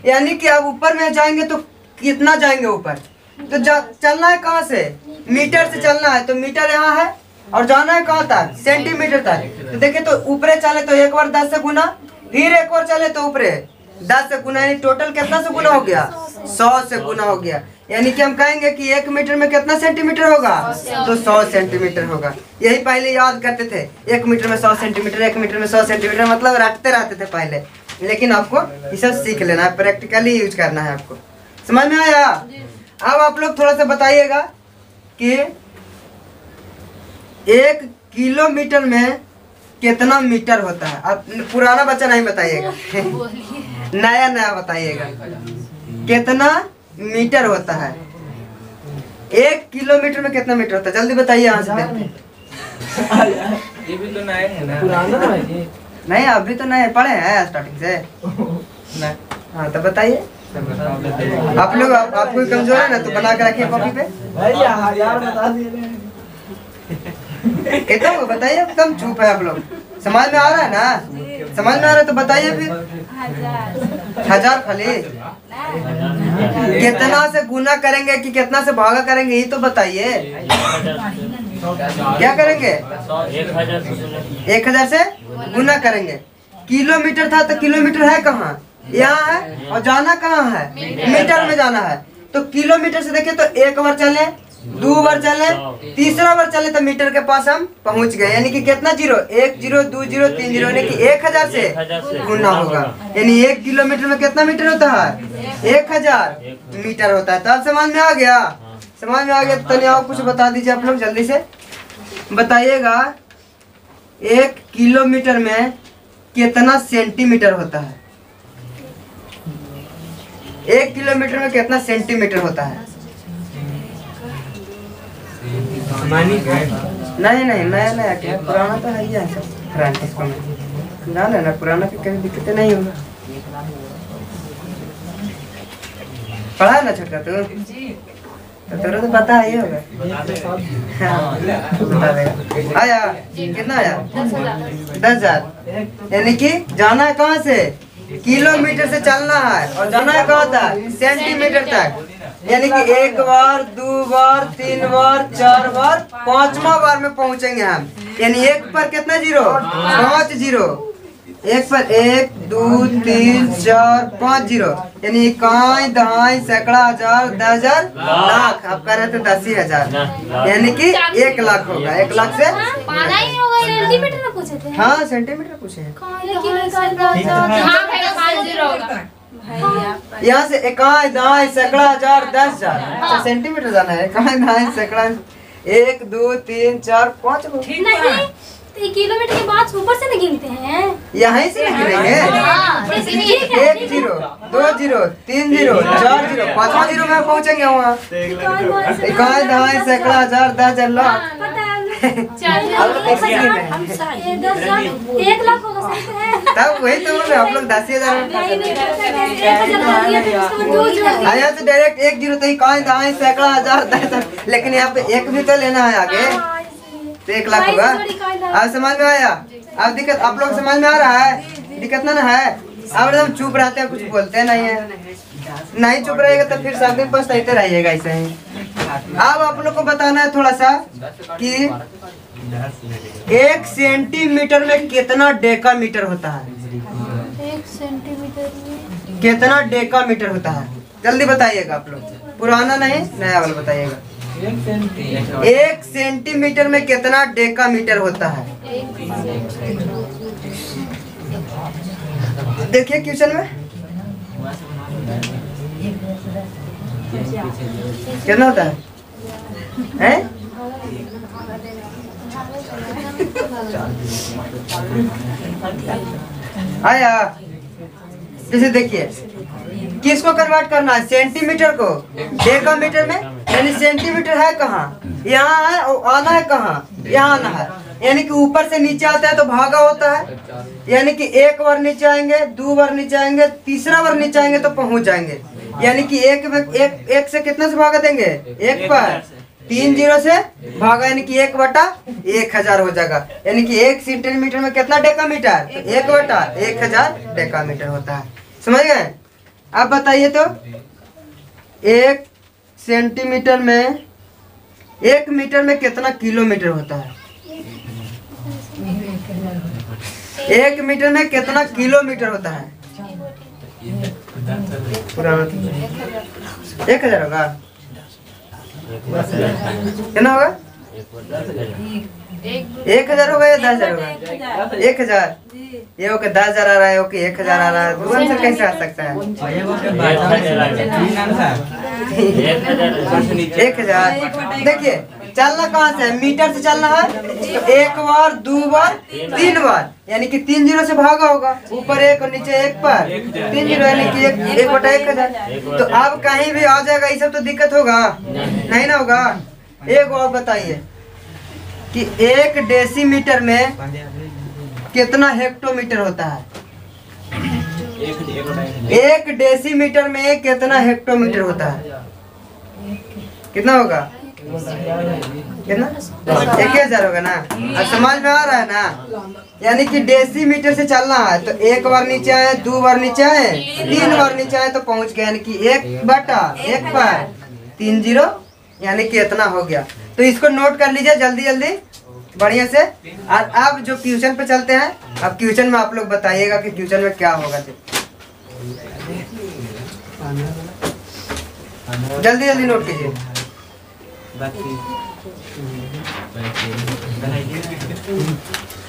यानी कि अब ऊपर में जाएंगे तो कितना जाएंगे ऊपर, तो चलना है कहाँ से, मीटर से चलना है, तो मीटर यहाँ है और जाना है कहाँ तक, सेंटीमीटर तक। तो देखिए तो ऊपरे चले तो एक बार 10 से गुना, फिर एक बार चले तो ऊपरे 10 से गुना, यानी टोटल कितना से गुना हो गया, 100 से गुना हो गया। यानी कि हम कहेंगे कि 1 मीटर में कितना सेंटीमीटर होगा, तो 100 सेंटीमीटर होगा। यही पहले याद करते थे, 1 मीटर में 100 सेंटीमीटर, 1 मीटर में 100 सेंटीमीटर, मतलब रटते रहते थे पहले। लेकिन आपको ये सब सीख लेना है, प्रैक्टिकली यूज करना है आपको। समझ में आया? अब आप लोग थोड़ा सा बताइएगा कि 1 किलोमीटर में कितना मीटर होता है। अब पुराना बच्चा नहीं बताइएगा, नया नया बताइएगा कितना मीटर होता है। 1 किलोमीटर में कितना मीटर होता है, जल्दी बताइए यहाँ से देखते हैं। ये भी तो नया है ना, पुराना है ये। नहीं अभी तो नहीं पढ़े हैं स्टार्टिंग से। ना हाँ तो बताइए आप लोग, आपको कमजोर है ना तो बना के रखिए कॉपी पे। भैया हजार बता दिए। कितना को बताइए, कम चुप है आप लोग। समझ में आ रहा है ना, समझ में आ रहा है तो बताइए फिर। 1000 खाली, कितना से गुना करेंगे कि कितना से भागा करेंगे, ये तो बताइए। क्या करेंगे, 1000 से गुना करेंगे। किलोमीटर था तो किलोमीटर है कहाँ, यहाँ है, और जाना कहाँ है, मीटर में जाना है। तो किलोमीटर से देखें तो 1 बार चले, 2 बार चले, तीसरा बार चले तो मीटर के पास हम पहुंच गए। यानी कि कितना जीरो, 1 0 2 0 3 0, यानी कि 1000 से गुना होगा। यानी 1 किलोमीटर में कितना मीटर होता है, 1000 मीटर होता है। तो अब समझ में आ गया, समझ में आ गया। तो और कुछ बता दीजिए आप लोग, जल्दी से बताइएगा 1 किलोमीटर में कितना सेंटीमीटर होता है, 1 किलोमीटर में कितना सेंटीमीटर होता है। नहीं नहीं नया नया क्या, पुराना तो है ही है सब, फ्रांसिस्को में ना लेना, पुराना की कभी दिक्कतें नहीं होगा। पढ़ा है ना छोटा तो तेरे तो पता ही होगा। हाँ, बता देगा। आया कितना आया, 10,000। यानी कि जाना है कहाँ से, किलोमीटर से चलना है, और जाना है कहाँ तक, सेंटीमीटर तक। यानी कि 1 बार 2 बार 3 बार 4 बार 5वां बार में पहुंचेंगे हम। यानी 1 पर कितना जीरो, 5 जीरो, 1 पर 1 2 3 4 5 जीरो, यानी इकाई दहाई सैकड़ा हजार 10,000 लाख। आप कह रहे थे 10,000, यानी कि 1 लाख होगा। 1 लाख से पाना ही होगा, सेंटीमीटर में पूछे थे। हाँ सेंटीमीटर पूछे हैं। यहाँ से इकाई दहाई सैकड़ा हजार 10,000 सेंटीमीटर जाना है। इकाई दहाई सैकड़ा 1 2 3 4 5 नहीं, तो किलोमीटर के बाद ऊपर से नहीं गिनते हैं, यहीं से गिनेंगे। 1 0 2 0 3 0 4 0 5वां जीरो में पहुंचेंगे वहाँ। इकाई दहाई सैकड़ा हजार 10,000 लाख। तब वही तो बोल रहे आप लोग 10,000। यहाँ से डायरेक्ट 1 0 तो इकाई दहाई सैकड़ा हजार 10,000, लेकिन यहाँ पे 1 भी तो लेना है आगे, तो 1 लाख होगा। अब समझ में आया? अब दिक्कत आप लोग समझ में आ रहा है, दिक्कत ना है। अब एकदम चुप रहते हैं, कुछ बोलते नहीं है। नहीं चुप रहेगा तो फिर सब दिन पछताते रहिएगा ऐसे ही। अब आप लोग को बताना है थोड़ा सा कि 1 सेंटीमीटर में कितना डेकामीटर होता है, 1 सेंटीमीटर में कितना डेकामीटर होता है, जल्दी बताइएगा आप लोग। पुराना नहीं नया वाला बताइएगा। 1 सेंटीमीटर में कितना डेकामीटर होता है। देखिए क्वेश्चन में कितना होता है, हैं? आया। जैसे देखिए किसको कन्वर्ट करना है, सेंटीमीटर को डेकामीटर में, यानी सेंटीमीटर है कहाँ, यहाँ है, और आना है कहाँ, यहाँ आना है। यानी कि ऊपर से नीचे आता है तो भागा होता है, यानी कि एक बार नीचे आएंगे, दो बार नीचे आएंगे, तीसरा बार नीचे आएंगे तो पहुंच जाएंगे। यानी कि एक से कितना से भागा देंगे, एक पर 3 जीरो से भागा, यानी कि 1/1000 हो जाएगा। यानी कि 1 सेंटीमीटर में कितना डेकामीटर, तो 1/1000 डेकामीटर होता है। समझ गए? अब बताइए तो 1 सेंटीमीटर में 1 मीटर में कितना किलोमीटर होता है, 1 मीटर में कितना किलोमीटर होता है, पूरा 1000 होगा, कितना होगा, 1000 होगा या 10,000 होगा, 1000। ये ओके 10,000 आ रहा है, ओके 1000 आ रहा है, दो आंसर कैसे आ सकता है, 1000। देखिए चलना कहाँ से है, मीटर से चलना है, तो 1 बार 2 बार 3 बार, यानी कि 3 जीरो से भागा होगा, ऊपर 1 और नीचे 1 पर 3 जीरो, यानी कि 1/1000। तो अब कहीं भी आ जाएगा, ये सब तो दिक्कत होगा नहीं ना होगा। एक और बताइए कि 1 डेसीमीटर में कितना हेक्टोमीटर होता है, 1 डेसीमीटर में कितना हेक्टोमीटर होता है, कितना होगा, कितना, 1000 होगा ना। अब समझ में आ रहा है ना, यानी कि डेसीमीटर से चलना है तो 1 बार नीचे आए, 2 बार नीचे आए, 3 बार नीचे आए तो पहुंच गए, यानी कि 1/1 पर 3 जीरो, यानी कि इतना हो गया। तो इसको नोट कर लीजिए जल्दी जल्दी बढ़िया से। और अब जो क्वेश्चन पे चलते हैं, अब क्वेश्चन में आप लोग बताइएगा कि क्वेश्चन में क्या होगा। जल्दी जल्दी नोट कीजिए।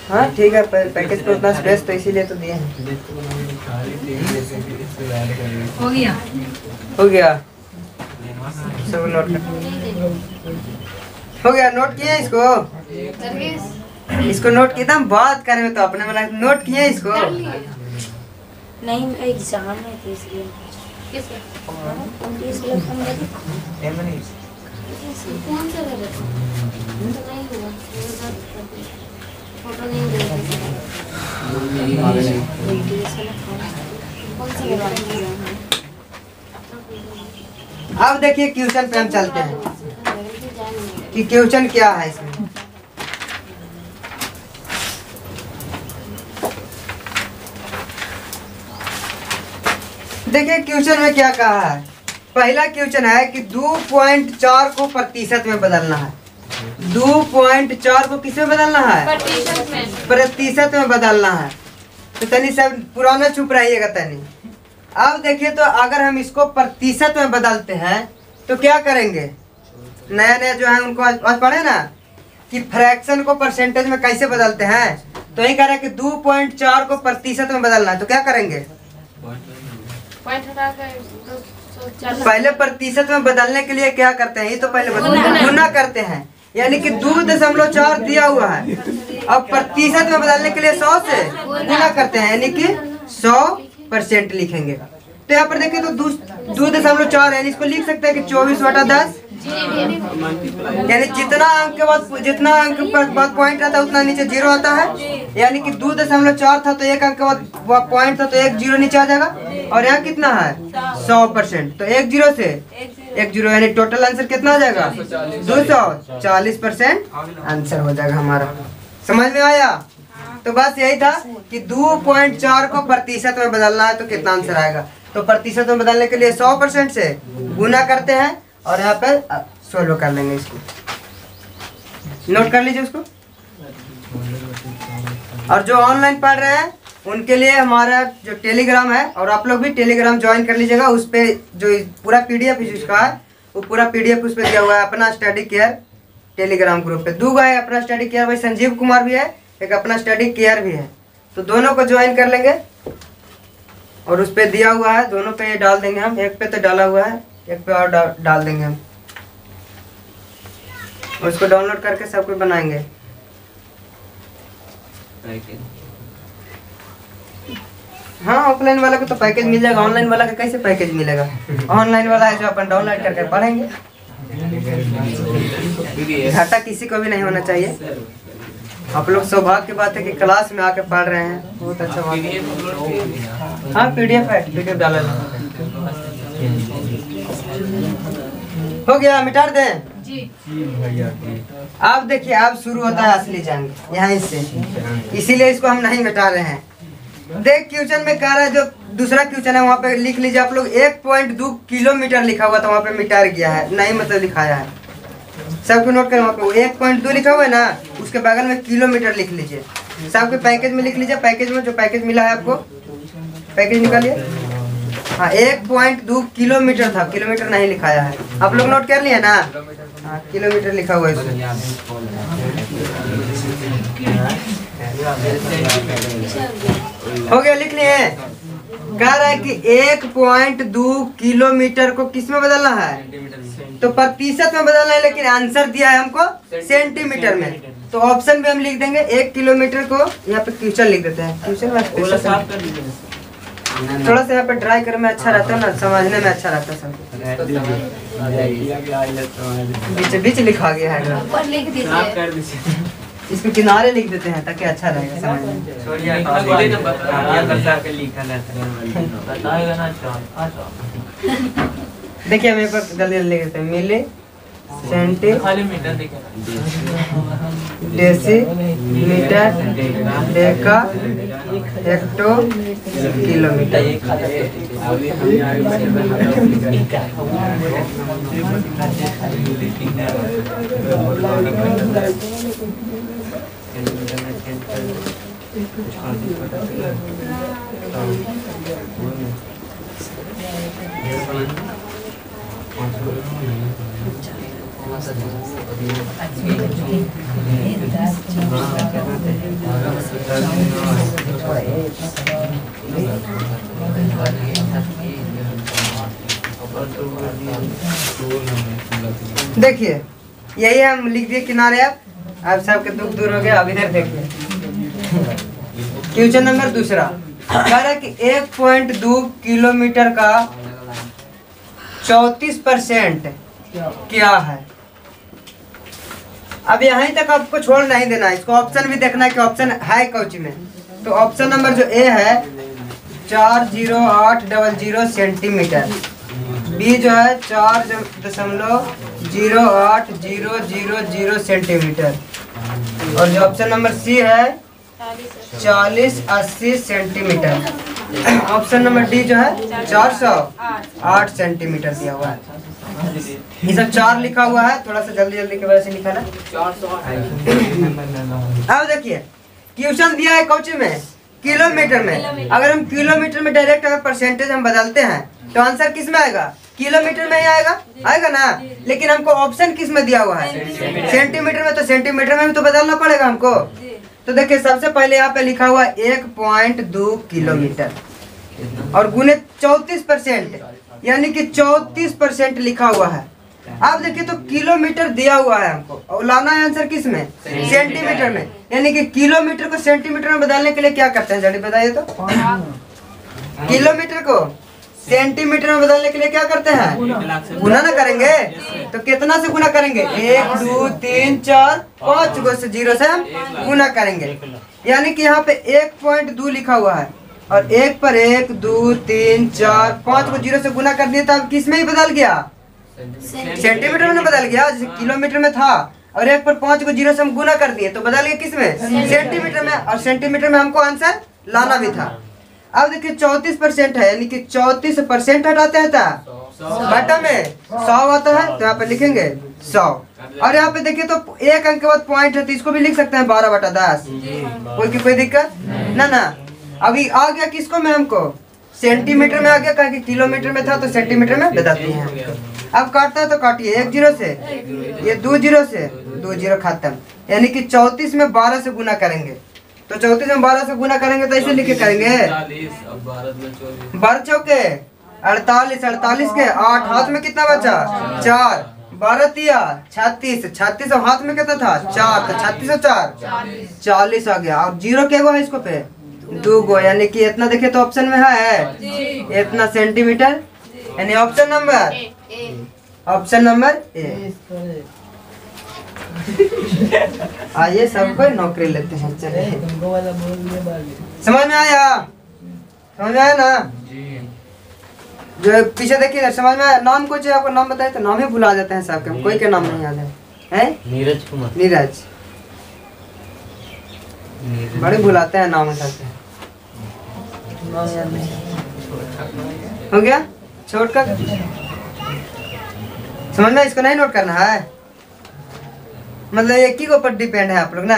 हाँ ठीक है, पैकेज पे उतना स्पेस तो इसीलिए तो दिए हैं। हो गया सब नोट कर, हो गया, नोट किए इसको नोट किया, हम बात कर रहे हो तो अपने वाला नोट किए इसको। नहीं एग्जाम है तो इसलिए कौन सा नहीं हुआ, फोटो नहीं अब देखिए क्वेश्चन पे हम चलते हैं कि क्वेश्चन क्या है इसमें। देखिए क्वेश्चन में क्या कहा है। पहला क्वेश्चन है कि 2.4 को प्रतिशत में बदलना है। 2.4 को किसमें बदलना है, प्रतिशत में बदलना है। तो तनी सब पुराना चुप रहिएगा तनी। अब देखिए तो अगर हम इसको प्रतिशत में बदलते हैं तो क्या करेंगे, नया नया जो है उनको आज पढ़े ना कि फ्रैक्शन को परसेंटेज में कैसे बदलते हैं। तो यही कह रहे हैं कि 2.4 को प्रतिशत में बदलना है। तो क्या करेंगे, पहले प्रतिशत में बदलने के लिए क्या करते हैं, ये तो पहले गुना करते हैं, यानी कि 2.4 दिया हुआ है। अब प्रतिशत में बदलने के लिए 100 से गुना करते हैं, यानी कि 100% लिखेंगे। तो यहाँ पर देखिए तो 2.4 यानी इसको लिख सकते हैं कि 24/10, यानी जितना अंक के बाद पॉइंट रहता है उतना नीचे जीरो आता है। यानी कि 2.4 था तो 1 अंक के बाद पॉइंट था तो 1 जीरो नीचे आ जाएगा। और यहाँ कितना है 100%, तो 1 जीरो से 1 जीरो, यानी टोटल आंसर कितना आ जाएगा 240% आंसर हो जाएगा हमारा। समझ में आया? तो बस यही था कि 2.4 को प्रतिशत में बदलना है तो कितना आंसर आएगा। तो प्रतिशत में बदलने के लिए 100% से गुना करते हैं और यहाँ पे सोल्व कर लेंगे। इसको नोट कर लीजिए उसको। और जो ऑनलाइन पढ़ रहे हैं उनके लिए हमारा जो टेलीग्राम है, और आप लोग भी टेलीग्राम ज्वाइन कर लीजिएगा। उस पर जो पूरा PDF जिसका है वो पूरा PDF उस पर दिया हुआ है। अपना स्टडी केयर टेलीग्राम ग्रुप पे 2 है, अपना स्टडी केयर भाई संजीव कुमार भी है, एक अपना स्टडी केयर भी है। तो दोनों को ज्वाइन कर लेंगे और उस पर दिया हुआ है, दोनों पे डाल देंगे हम। एक पे तो डाला हुआ है, एक पे और डाल देंगे हम। उसको डाउनलोड करके सब कुछ बनाएंगे। हाँ ऑफलाइन वाला को तो पैकेज मिल जाएगा, ऑनलाइन वाला का कैसे पैकेज मिलेगा? ऑनलाइन वाला है जो अपन डाउनलोड करके पढ़ेंगे। घाटा किसी को भी नहीं होना चाहिए। आप लोग सौभाग्य की बात है कि क्लास में आके पढ़ रहे हैं, बहुत अच्छा बात है। हाँ PDF है, PDF डाला हो गया, मिटा दें जी। अब देखिए अब शुरू होता है असली जंग यहाँ से, इसीलिए इसको हम नहीं मिटा रहे हैं। देख क्वेश्चन में कह रहा है, जो दूसरा क्वेश्चन है वहाँ पे लिख लीजिए आप लोग 1.2 किलोमीटर लिखा हुआ था, वहाँ पे मिटा गया है, नहीं मतलब लिखाया है। सबको नोट करें, वहाँ पे 1.2 लिखा हुआ है ना, उसके बगल में किलोमीटर लिख लीजिए। सबके पैकेज में लिख लीजिए, पैकेज में जो पैकेज मिला है आपको, पैकेज निकालिए। हाँ 1.2 किलोमीटर था, किलोमीटर नहीं लिखाया है। आप लोग नोट कर लिए ना? हाँ किलोमीटर लिखा हुआ है इसमें। हो गया, लिख लिए। कह रहा है कि 1.2 किलोमीटर को किस में बदलना है? तो प्रतिशत में बदलना है, लेकिन आंसर दिया है हमको सेंटीमीटर में। तो ऑप्शन भी हम लिख देंगे 1 किलोमीटर को, यहाँ पे क्वेश्चन लिख देते हैं। क्वेश्चन में थोड़ा सा यहाँ पे ट्राई करने में अच्छा रहता है ना, समझने में अच्छा रहता है सब। बीच बीच लिखा गया है, ऊपर लिख दीजिए, इसको किनारे लिख देते हैं ताकि अच्छा रहेगा समझने में। देखिए हम एक बार जल्दी जल्दी लिख देते हैं। Milli centi decimetre deca hecto kilometre. देखिए यही हम लिख दिए किनारे। अब सबके दुख दूर हो गया। अब इधर देखिए क्वेश्चन नंबर दूसरा कह रहा है कि 1.2 किलोमीटर का 34% क्या है। अब यहीं तक आपको छोड़ नहीं देना है, इसको ऑप्शन भी देखना है कि ऑप्शन है कौची में। तो ऑप्शन नंबर जो ए है 40800 सेंटीमीटर, बी जो है 4.0800 सेंटीमीटर, और जो ऑप्शन नंबर सी है 4080 सेंटीमीटर। ऑप्शन नंबर डी जो है 408 सेंटीमीटर दिया हुआ है। ये सब 4 लिखा हुआ है, थोड़ा सा जल्दी जल्दी की वजह से लिखा ना। अब देखिए क्वेश्चन दिया है कौची में, किलोमीटर में। अगर हम किलोमीटर में डायरेक्ट अगर परसेंटेज हम बदलते हैं तो आंसर किस में आएगा? किलोमीटर में ही आएगा ना। लेकिन हमको ऑप्शन किस में दिया हुआ है? सेंटीमीटर में। तो सेंटीमीटर में भी तो बदलना पड़ेगा हमको। तो देखिए सबसे पहले यहाँ पे लिखा हुआ 1.2 किलोमीटर और गुने 34%, यानी कि 34% लिखा हुआ है। अब देखिए तो किलोमीटर दिया हुआ है हमको और लाना है आंसर किस में? सेंटीमीटर में। यानी कि किलोमीटर को सेंटीमीटर में बदलने के लिए क्या करते हैं जल्दी बताइए तो? किलोमीटर को सेंटीमीटर में बदलने के लिए क्या करते हैं? गुना ना करेंगे। तो कितना से गुना करेंगे? 1 2 3 4 5 गो से 0 से हम गुना करेंगे। यानी कि यहाँ पे 1.2 लिखा हुआ है और 1 पर 1 2 3 4 5 को 0 से गुना कर दिया, तब किस में ही बदल गया? सेंटीमीटर में बदल गया। जैसे किलोमीटर में था और 1 पर 5 को 0 से हम गुना कर दिए तो बदल गया किस में? सेंटीमीटर में। और सेंटीमीटर में हमको आंसर लाना भी था। अब देखिए 34% है, यानी कि 34% हटाते हैं बटा में 100 आता है, तो यहाँ पे लिखेंगे 100। और यहाँ पे देखिए तो 1 अंक के बाद पॉइंट है, तो इसको भी लिख सकते हैं 12/10। कोई दिक्कत ना। अभी आ गया किसको में? हमको सेंटीमीटर में आ गया, कहा कि किलोमीटर में था तो सेंटीमीटर में बदलते हैं। अब काटता है तो काटिए 1 0 से, ये 2 0 से, 2 0 खत्म। यानी कि 34 में 12 से गुना करेंगे। तो 34 में 12 से गुना करेंगे तो ऐसे लिखे करेंगे 12 चौके 48, 48 के 8, हाथ में कितना बचा? 4, 12 तिया 36, 36 हाथ में कितना था? 4, तो 36 और 4 40 आ गया। अब 0 क्या हुआ है इसको पे? 2 गो, यानी कि इतना देखिए तो ऑप्शन में है इतना सेंटीमीटर, यानी ऑप्शन नंबर ए। आइए सब कोई नौकरी लेते हैं, चलिए। समझ में आया ना? जो पीछे देखिए समझ में आया? नाम कुछ है आपको, नाम बताए तो नाम ही भुला जाते हैं सबके, कोई के नाम नहीं याद है? नीरज कुमार। नीरज, बड़े भुलाते हैं नाम सबके। हो गया छोट का, समझ में? इसको नहीं नोट करना है, मतलब एक ही के ऊपर डिपेंड है आप लोग ना,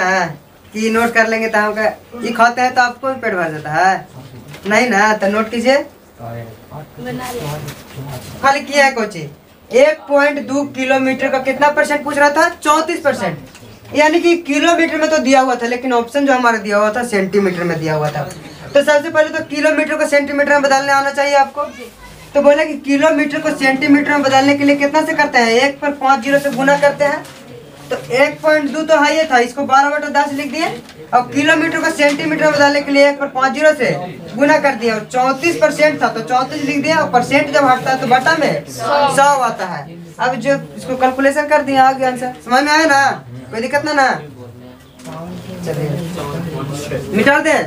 कि नोट कर लेंगे तो हम ये खाते हैं तो आपको भी पेट भर जाता है नहीं ना, तो नोट कीजिए। खाली किया है कोची 1.2 किलोमीटर का कितना परसेंट पूछ रहा था? 34%, यानी कि किलोमीटर में तो दिया हुआ था, लेकिन ऑप्शन जो हमारा दिया हुआ था सेंटीमीटर में दिया हुआ था। तो सबसे पहले तो किलोमीटर को सेंटीमीटर में बदलने आना चाहिए आपको। तो बोले कि किलोमीटर को सेंटीमीटर में बदलने के लिए कितना से करते हैं? 1 पर 5 जीरो से गुना करते हैं। तो 1.2 तो हाई था, इसको 12/10 लिख दिए, और किलोमीटर को सेंटीमीटर में बदलने के लिए 1 पर 5 जीरो से गुना कर दिया, और 34% था तो 34 लिख दिया, और परसेंट जब हटता है तो बटा में 100 आता है। अब जो इसको कैलकुलेशन कर दिया, आ गया आंसर। समझ में आया ना? कोई दिक्कत ना? चलिए मिटा दें।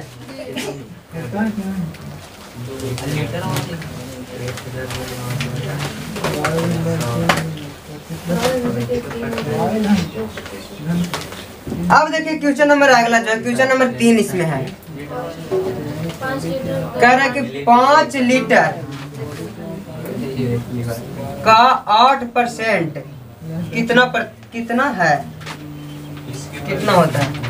अब देखिए क्वेश्चन नंबर अगला जो है, क्वेश्चन नंबर 3 इसमें है, कह रहा है कि 5 लीटर का 8% कितना है, कितना होता है?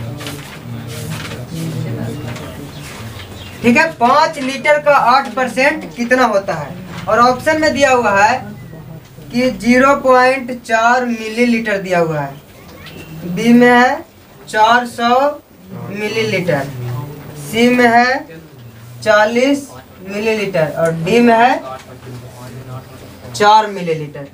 ठीक है, 5 लीटर का 8% कितना होता है? और ऑप्शन में दिया हुआ है कि 0.4 मिलीलीटर दिया हुआ है, बी में है 400 मिलीलीटर, सी में है 40 मिलीलीटर, और डी में है 4 मिलीलीटर।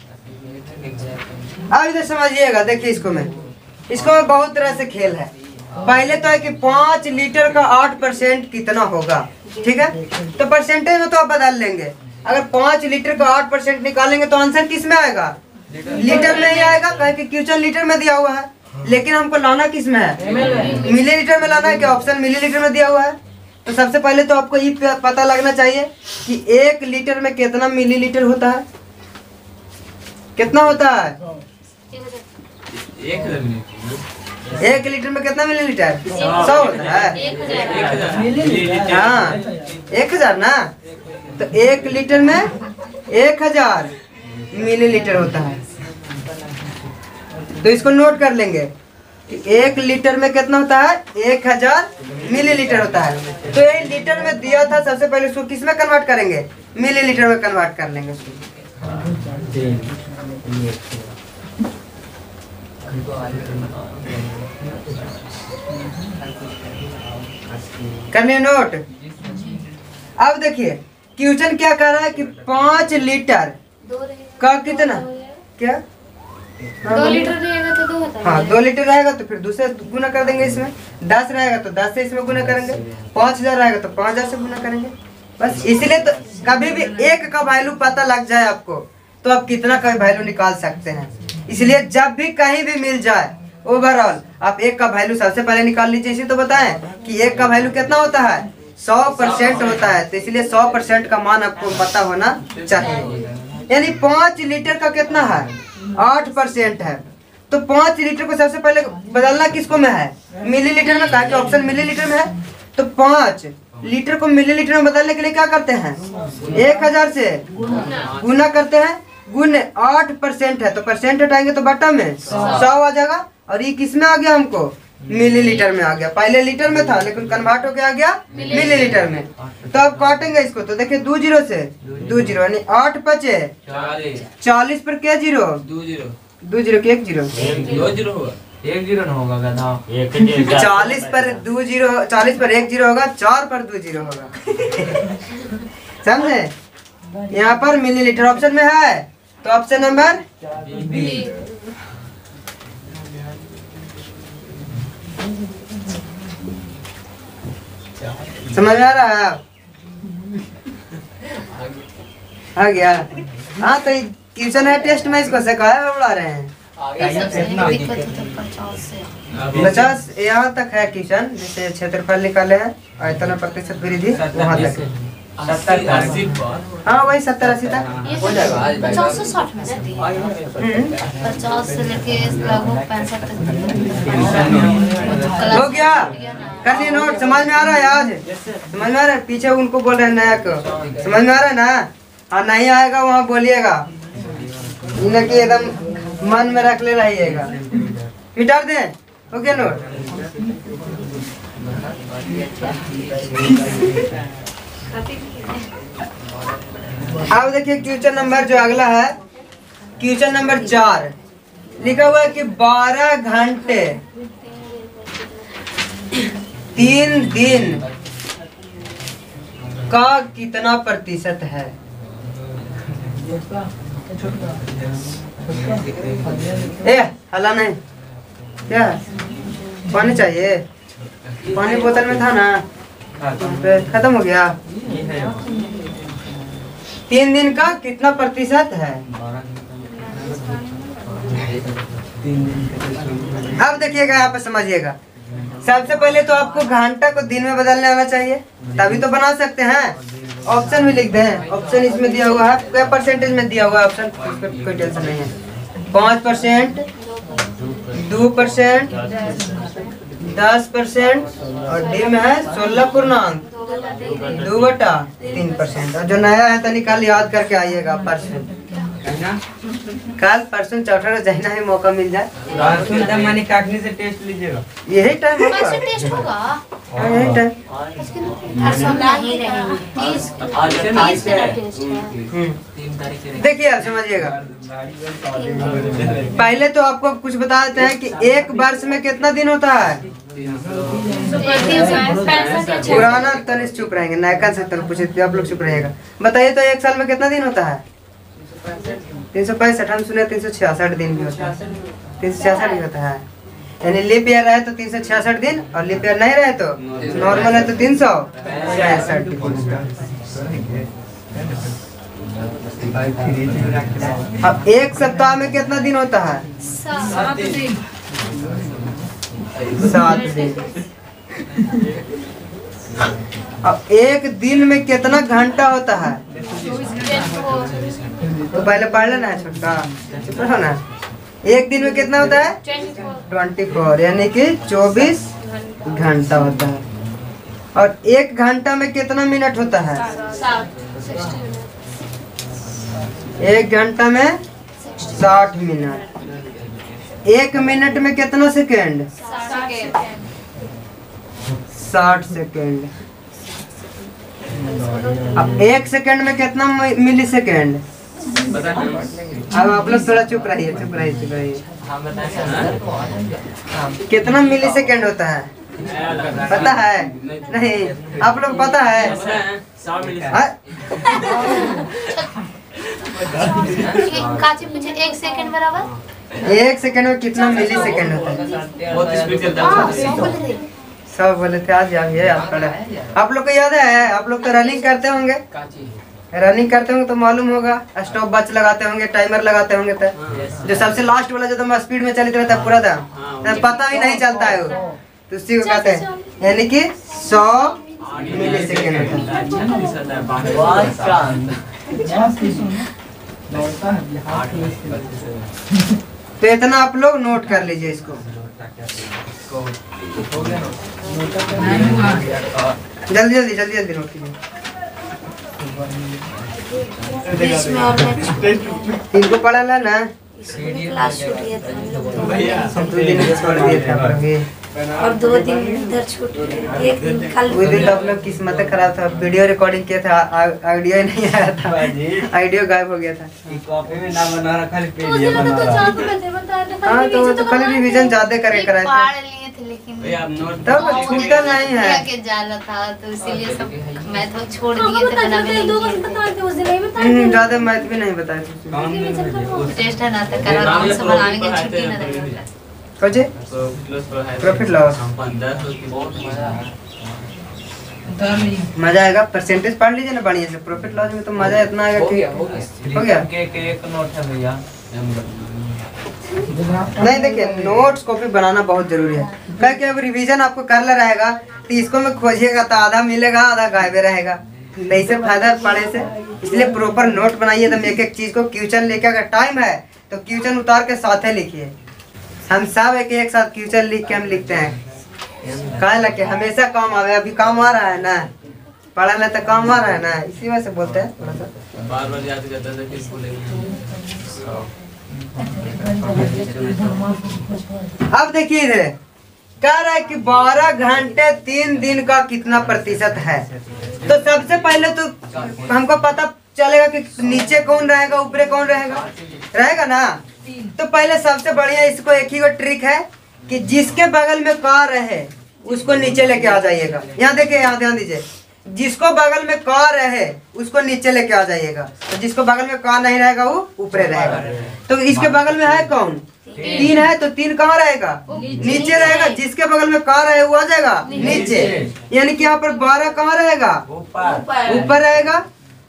अब इधर समझिएगा, देखिए इसको में बहुत तरह से खेल है। पहले तो है कि 5 लीटर का 8% कितना होगा, ठीक है? तो परसेंटेज में तो आप बदल लेंगे। अगर 5 लीटर का 8% निकालेंगे तो आंसर किस में आएगा? लीटर में ही आएगा, कहे कि क्वेश्चन लीटर में दिया हुआ है, लेकिन हमको लाना किस में है? मिलीलीटर में लाना है। क्या ऑप्शन मिलीलीटर में दिया हुआ है? तो सबसे पहले तो आपको ये पता लगना चाहिए कि 1 लीटर में कितना मिलीलीटर होता है। कितना होता है? 1 लीटर में कितना मिलीलीटर? 100 होता है। हाँ 1000 ना, तो 1 लीटर में 1000 मिलीलीटर होता है। तो इसको नोट कर लेंगे कि 1 लीटर में कितना होता है? 1000 मिलीलीटर होता है। तो ये लीटर में दिया था, सबसे पहले इसको किस में कन्वर्ट करेंगे? मिलीलीटर में कन्वर्ट कर लेंगे उसको। करने नोट। अब देखिए क्वेश्चन क्या कर रहा है कि 5 लीटर का कितना, क्या 2 लीटर रहेगा तो 2 होता है। हाँ 2 लीटर रहेगा तो फिर दूसरे गुना कर देंगे, इसमें 10 रहेगा तो 10 से इसमें गुना करेंगे, 5000 रहेगा तो 5000 से गुना करेंगे। बस इसलिए तो कभी भी एक का वैल्यू पता लग जाए आपको तो आप कितना का वैल्यू निकाल सकते हैं। इसलिए जब भी कहीं भी मिल जाए ओवरऑल आप 1 का वैल्यू सबसे पहले निकाल लीजिए। इसी तो बताएं कि 1 का वैल्यू कितना होता है? 100% होता है। तो इसलिए 100% का मान आपको पता होना चाहिए। यानी 5 लीटर का कितना है? 8% है। तो 5 लीटर को सबसे पहले बदलना किसको में है? मिलीलीटर में। कहा कि ऑप्शन मिलीलीटर में है, तो 5 लीटर को मिलीलीटर में बदलने के लिए क्या करते हैं? 1000 से गुना करते हैं। गुण 8% है तो परसेंट हटाएंगे तो बटा में 100 आ जाएगा। और ये किस में आ गया? हमको मिलीलीटर में आ गया। पहले लीटर में था लेकिन कन्वर्ट होके आ गया मिलीलीटर में। तो अब काटेंगे इसको तो देखिए 2 जीरो से 2 जीरो, यानी 8 पचे 40 पर क्या जीरो? 2 जीरो के 1 जीरो, 2 जीरो होगा, 1 जीरो ना होगा गधा। 40 पर 2 जीरो, 40 पर 1 जीरो होगा, 4 पर 2 जीरो होगा। समझे? यहाँ पर मिलीलीटर ऑप्शन में है, तो ऑप्शन नंबर बी। समझ में आ रहा है? आ गया? हाँ तो क्वेश्चन है टेस्ट में, इसको से काहे बढ़ा रहे हैं? ये सबसे दिक्कत है तो 50 से 50 यहाँ तक है क्वेश्चन, जैसे क्षेत्रफल निकाले हैं, आयतन प्रतिशत वृद्धि वहाँ तक। 70-80 हाँ वही 70-80 तक ये हो जाएगा। 50 से 60 में से दिया 50 से लेके लगभग 65 तक हो गया? कर लिए नोट? समझ में आ रहा है आज? समझ में आ रहा है? पीछे उनको बोल रहे हैं नया को, समझ में आ रहा है ना? हाँ नहीं आएगा वहाँ बोलिएगा, न कि एकदम मन में रख ले रहिएगा। मिटार दे। हो गया नोट? अब देखिए क्वेश्चन नंबर जो अगला है, क्वेश्चन नंबर 4 लिखा हुआ है कि 12 घंटे 3 दिन का कितना प्रतिशत है? ए हला नहीं, क्या पानी चाहिए? पानी बोतल में था ना, खत्म हो गया। 3 दिन का कितना प्रतिशत है? अब देखिएगा यहाँ पे, समझिएगा। सबसे पहले तो आपको घंटा को दिन में बदलने आना चाहिए, तभी तो बना सकते हैं। ऑप्शन भी लिख दें, ऑप्शन इसमें दिया हुआ है, क्या परसेंटेज में दिया हुआ है ऑप्शन, कोई टेंशन नहीं है। 5%, 2%, 10% और डी में है 16 पूर्णांक 2/3%। और जो नया है तो निकाल याद करके आइएगा परसेंट। कल परसों चौथा जाना है, मौका मिल जाए मानी काटने से टेस्ट लीजिएगा। यही टाइम होगा, कैसे टेस्ट होगा? यही टाइम। परसों नहीं रहेंगे 30 का टेस्ट है। 3 तारीख से देखिए आप समझिएगा, पहले तो आपको कुछ बता देते हैं कि एक वर्ष में कितना दिन होता है। पुराना तनिष चुप रहेंगे, नया से तो पूछे आप लोग चुप रहिएगा। बताइए तो एक साल में कितना दिन होता है? 365। हम सुने 366 दिन भी होता है, 366 भी होता है। यानी लीप ईयर रहे तो 366 दिन, और लीप ईयर नहीं रहे तो नॉर्मल है तो 366 दिन। अब एक सप्ताह में कितना दिन होता है? 7 दिन। 7 दिन। अब एक दिन में कितना घंटा होता है? तो पहले पढ़ लेना है छोटका, चुप रहो ना। एक दिन में कितना होता है? 24, यानी कि 24 घंटा होता है। और एक घंटा में कितना मिनट होता है? 1 घंटा में 60 मिनट। 1 मिनट में कितना सेकेंड? 60 सेकेंड। अब 1 सेकेंड में कितना मिली सेकेंड? अब आप लोग थोड़ा चुप रहिए, चुप रहिए, चुप रहिए। कितना मिली सेकेंड होता है? पता है? नहीं, आप लोग पता है? काची पूछे 1 सेकंड बराबर? 1 सेकेंड में कितना मिली सेकेंड होता है? बहुत स्पीड चलता है। सब बोले थे आज याद पड़ा। आप लोग को याद है? आप लोग तो रनिंग करते होंगे, रनिंग करते होंगे तो मालूम होगा। स्टॉप वॉच लगाते होंगे, टाइमर लगाते होंगे। तो जो सबसे लास्ट वाला जो तो स्पीड में चलते रहता है पूरा था, तो पता ही नहीं चलता है वो, तो उसी को कहते हैं। यानी कि 100 मिली सेकेंड होता है। तो इतना आप लोग नोट कर लीजिए इसको। जल्दी जल्दी जल्दी जल्दी नोट कीजिए। इनको पढ़ा ला ना, क्लास छूट गया था हम 2 दिन छोड़ दिए थे आप लोग ये। और 2 दिन इधर छूट गया, 1 दिन कल। वो दिन तो आप लोग किस्मत खराब था, वीडियो रिकॉर्डिंग किया था, ऑडियो ही नहीं आया था, ऑडियो गायब हो गया था। कॉपी में नाम बना रखा है, तो उस दिन तो ज्यादा मैंने बताया। हाँ तो वो तो खाली रिवीजन ज्यादा करके कराए थे, पढ़ लिए थे लेकिन तब छूटा नहीं है। के जाला था तो इसीलिए सब मैं तो छोड़ दिए थे, बना भी नहीं ज्यादा मैथ भी नहीं बताए थे। टेस्ट है ना तो करा कौन सा बनाएंगे, छुट्टी ना रहेगा। खोजे प्रॉफिट लॉस। मजा आएगा। परसेंटेज पढ़ लीजिए ना बढ़िया से, प्रॉफिट लॉस में तो मजा इतना आएगा कि हो गया। एक नोट है भैया। नहीं देखिए, नोट्स कॉपी बनाना बहुत जरूरी है। क्या कि अब रिवीजन आपको करना रहेगा तो इसको में खोजिएगा तो आधा मिलेगा, आधा गायब रहेगा, नहीं से फायदा पढ़े से। इसलिए प्रॉपर नोट बनाइए एकदम, एक एक चीज को क्वेश्चन लेके, अगर टाइम है तो क्वेश्चन उतार के साथ ही लिखिए। हम सब एक साथ क्वेश्चन लिख के हम लिखते हैं, कहा लगे हमेशा काम आवे। अभी काम आ रहा है ना, पढ़ा तो काम आ रहा है ना, इसी वजह से बोलते हैं थोड़ा सा बार बार याद करता था कि अब देखिए इधर कह रहा है कि 12 घंटे 3 दिन का कितना प्रतिशत है। तो सबसे पहले तो हमको पता चलेगा कि नीचे कौन रहेगा, ऊपर कौन रहेगा ना। तो पहले सबसे बढ़िया इसको एक ही को ट्रिक है कि जिसके बगल में कार रहे उसको नीचे लेके आ जाइएगा। यहाँ देखिए, यहाँ ध्यान दीजिए, जिसको बगल में कार रहे उसको नीचे लेके आ जाइएगा। तो जिसको बगल में कार नहीं रहेगा वो ऊपर रहेगा। तो इसके बगल में है कौन, 3 है, तो 3 कहाँ रहेगा, नीचे रहेगा। जिसके बगल में कार है वो आ जाएगा नीचे, यानी कि यहाँ पर 12 कहाँ रहेगा, ऊपर रहेगा,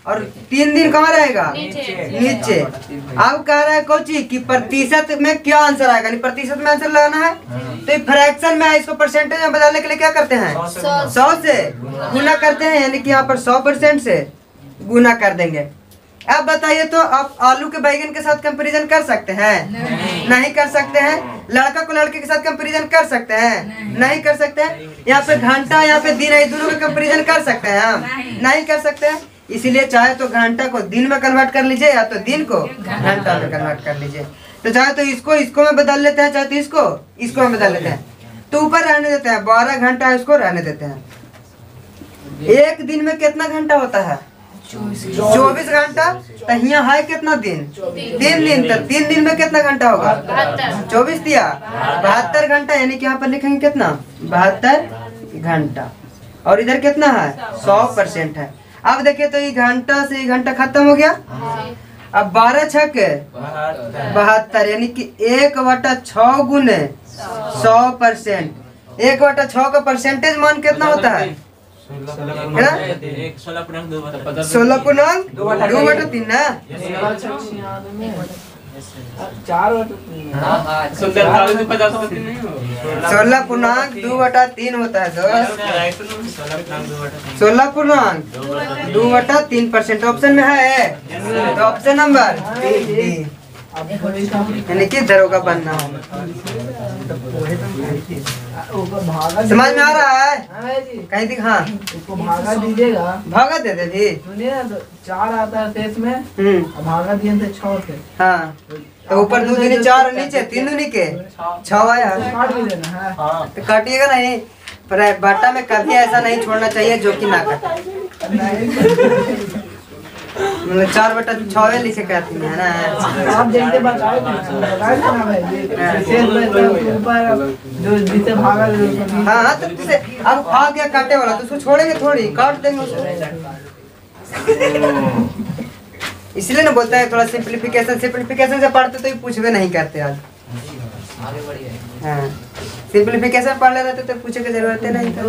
और 3 दिन कहाँ रहेगा, नीचे। अब कह रहा है कोची कि प्रतिशत में क्या आंसर आएगा, नहीं प्रतिशत में आंसर लगाना है। तो फ्रैक्शन में इसको परसेंटेज में बदलने के लिए क्या करते हैं, 100 से गुना करते हैं, यानी कि यहाँ पर 100% से गुना कर देंगे। अब बताइए तो आप आलू के बैगन के साथ कंपैरिजन कर सकते हैं, नहीं कर सकते हैं। लड़का को लड़के के साथ कंपैरिजन कर सकते हैं, नहीं कर सकते हैं। यहाँ पे घंटा, यहाँ पे दिन है, दोनों का कंपैरिजन कर सकते हैं हम, नहीं कर सकते हैं। इसीलिए चाहे तो घंटा को दिन में कन्वर्ट कर लीजिए, या तो दिन को घंटा में कन्वर्ट कर लीजिए। तो चाहे तो इसको में बदल लेते हैं, चाहे तो इसको में बदल लेते हैं। तो ऊपर रहने देते हैं 12 घंटा, इसको रहने देते हैं। एक दिन में कितना घंटा होता है, 24 घंटा। तो यहाँ है कितना दिन, 3 दिन। तो 3 दिन में कितना घंटा होगा, 24 दिया 72 घंटा, यानी कि यहाँ पर लिखेंगे कितना, 72 घंटा। और इधर कितना है, 100% है। अब देखिए तो ये घंटा से ये घंटा खत्म हो गया। अब 12 छके 72, यानी कि 1/6 गुने 100%। 1/6 का परसेंटेज मान कितना होता है, 16.2/3 ना, 16.2/3 होता है दोस्त, 16.2/3%। ऑप्शन में है तो ऑप्शन नंबर डी, यानी कि दरोगा बनना हो। समझ में आ रहा है, कहीं दिख, हाँ उसको भागा दीजिएगा, भागा दे दे भी। सुनिए ना, तो 4 आता है शेष में, भागा दिए थे 6 से। हाँ, तो ऊपर 2 दूनी 4 और नीचे 3 दूनी के 6 आया। काट भी देना है, तो काटिएगा नहीं, पर बाटा में कभी ऐसा नहीं छोड़ना चाहिए जो कि ना काटे। मतलब 4/6 लिखे कहती है ना। आप जैसे बताए थे ना भाई, शेष में तो ऊपर जो जिसे भागा, हाँ, तो जैसे अब आ गया काटे वाला, तो उसको छोड़ेंगे थोड़ी, काट देंगे उसको। इसलिए ना बोलता है थोड़ा सिंप्लीफिकेशन से पढ़ते तो ये पूछवे नहीं करते आज। हाँ, सिंप्लीफिकेशन पढ़ ले रहते तो पूछे की जरूरत नहीं था।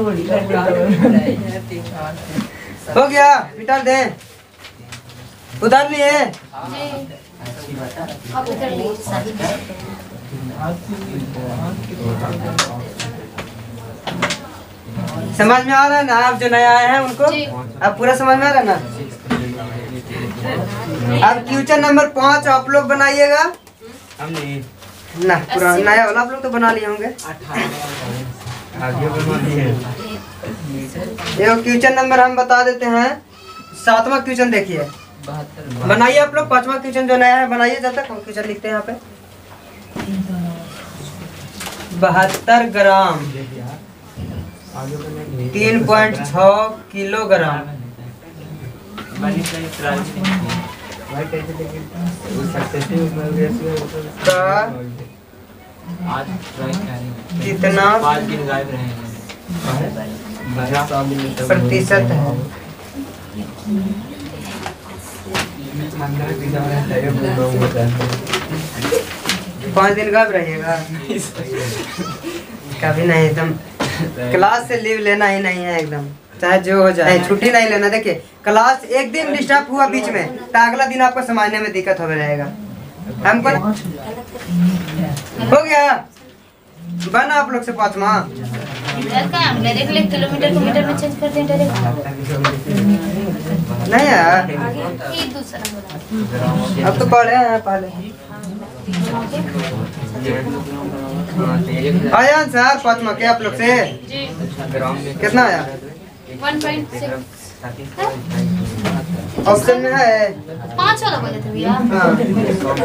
हो गया, मिटा दे, उतार लिए। समझ में आ रहा है ना, आप जो नए आए हैं उनको अब पूरा समझ में आ रहा है ना। अब क्वेश्चन नंबर 5 आप लोग बनाइएगा ना, पूरा नया वाला आप लोग तो बना लिए होंगे। ये क्वेश्चन नंबर हम बता देते हैं, 7वां क्वेश्चन देखिए, बनाइए आप लोग। 5वां क्वेश्चन जो नया है बनाइए, जब तक हम क्वेश्चन लिखते हैं यहाँ पे। 72 ग्राम 3.6 किलोग्राम का कितना प्रतिशत है। 5 दिन कब रहिएगा, कभी नहीं, एकदम क्लास से लीव लेना ही नहीं है एकदम। चाहे जो हो जाए छुट्टी नहीं लेना। देखिए क्लास एक दिन डिस्टर्ब हुआ बीच में तो अगला दिन आपको समझने में दिक्कत हो जाएगा। हमको हो गया बना आप लोग से 5वां डायरेक्ट किलोमीटर को मीटर में चेंज कर दें डायरेक्ट। नहीं यार ये दूसरा बोला अब तो पढ़े हैं पहले। आया आंसर 5वां के आप लोग से जी कितना आया? 1.6 ऑप्शन में है 5 वाला बोले थे भैया। हाँ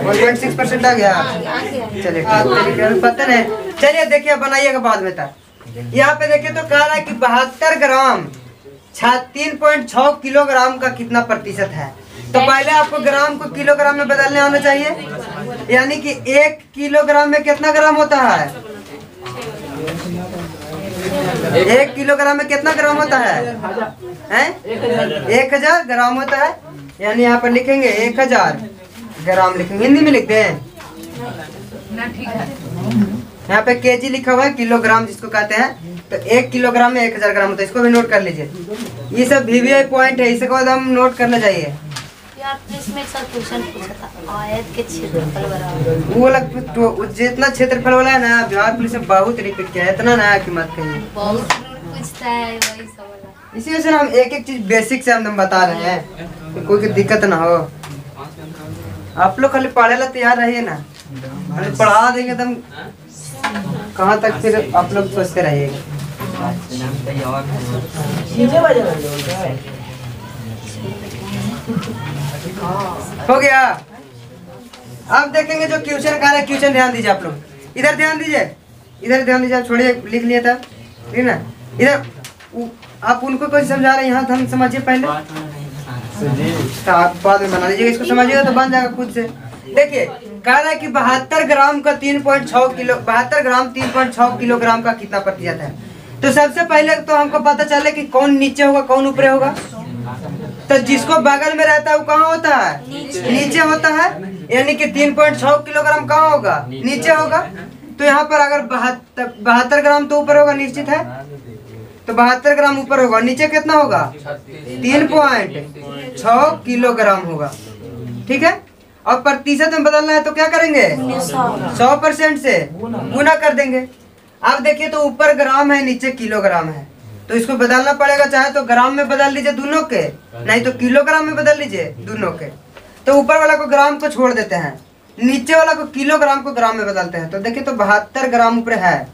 1.6% आ गया। चलिए पता नहीं। चलिए देखिए बनाइएगा बाद में तक। यहाँ पे देखिए तो कह रहा है कि 72 ग्राम 3.6 किलोग्राम का कितना प्रतिशत है। तो पहले आपको ग्राम को किलोग्राम में बदलने आना चाहिए। यानी कि 1 किलोग्राम में कितना ग्राम होता है? 1 किलोग्राम में कितना ग्राम होता है? 1000 ग्राम होता है। यानी यहाँ पर लिखेंगे 1000 ग्राम लिखेंगे, हिंदी में लिखते हैं। यहाँ पे केजी लिखा हुआ है, किलोग्राम जिसको कहते हैं। तो 1 किलोग्राम में 1000 ग्राम होता है। इसको भी नोट कर लीजिए। ये सब VVI पॉइंट है, इसको हम नोट करना चाहिए। यार इसमें एक क्वेश्चन पूछा था आयत के क्षेत्रफल बराबर। वो वाला तो जितना क्षेत्रफल वाला है ना बिहार पुलिस ने बहुत रिपीट किया है, इतना ना कि मत कहिए। बहुत पूछता है वही सवाल। इसी वजह से हम एक एक चीज बेसिक से हम बता रहे हैं कि कोई दिक्कत ना हो। आप लोग खाली पढ़े ला तैयार रहिए ना, खाली पढ़ा देंगे तो हम कहाँ तक फिर आप लोग सोचते रहिएगा। हो गया। अब देखेंगे जो क्वेश्चन कह रहा है, क्वेश्चन ध्यान दीजिए आप लोग। इधर ध्यान दीजिए, इधर ध्यान दीजिए। आप छोड़िए, लिख लिया था ठीक ना। इधर आप उनको कुछ समझा रहे हैं, यहाँ हम समझिए पहले तो आप बाद में बना लीजिएगा। इसको समझिएगा तो बन जाएगा खुद से। देखिए कह रहा है कि 72 ग्राम का 3.6 किलो 72 ग्राम 3.6 किलोग्राम का कितना प्रतिशत है। तो सबसे पहले तो हमको पता चले कि कौन नीचे होगा कौन ऊपर होगा। तो जिसको बगल में रहता है वो कहाँ होता है? नीचे होता है। यानी कि 3.6 किलोग्राम कहाँ होगा? नीचे होगा। तो यहाँ पर अगर 72 ग्राम तो ऊपर होगा निश्चित है। तो 72 ग्राम ऊपर होगा, नीचे कितना होगा? 3.6 किलोग्राम होगा। ठीक है। और प्रतिशत में बदलना है तो क्या करेंगे? 100% से गुना कर देंगे। अब देखिए तो ऊपर ग्राम है नीचे किलोग्राम है, तो इसको बदलना पड़ेगा। चाहे तो ग्राम में बदल लीजिए दोनों के, नहीं तो किलोग्राम में बदल लीजिए दोनों के। तो ऊपर वाला को ग्राम को छोड़ देते हैं, नीचे वाला को किलोग्राम को ग्राम में बदलते हैं। तो देखिए तो 72 ग्राम ऊपर है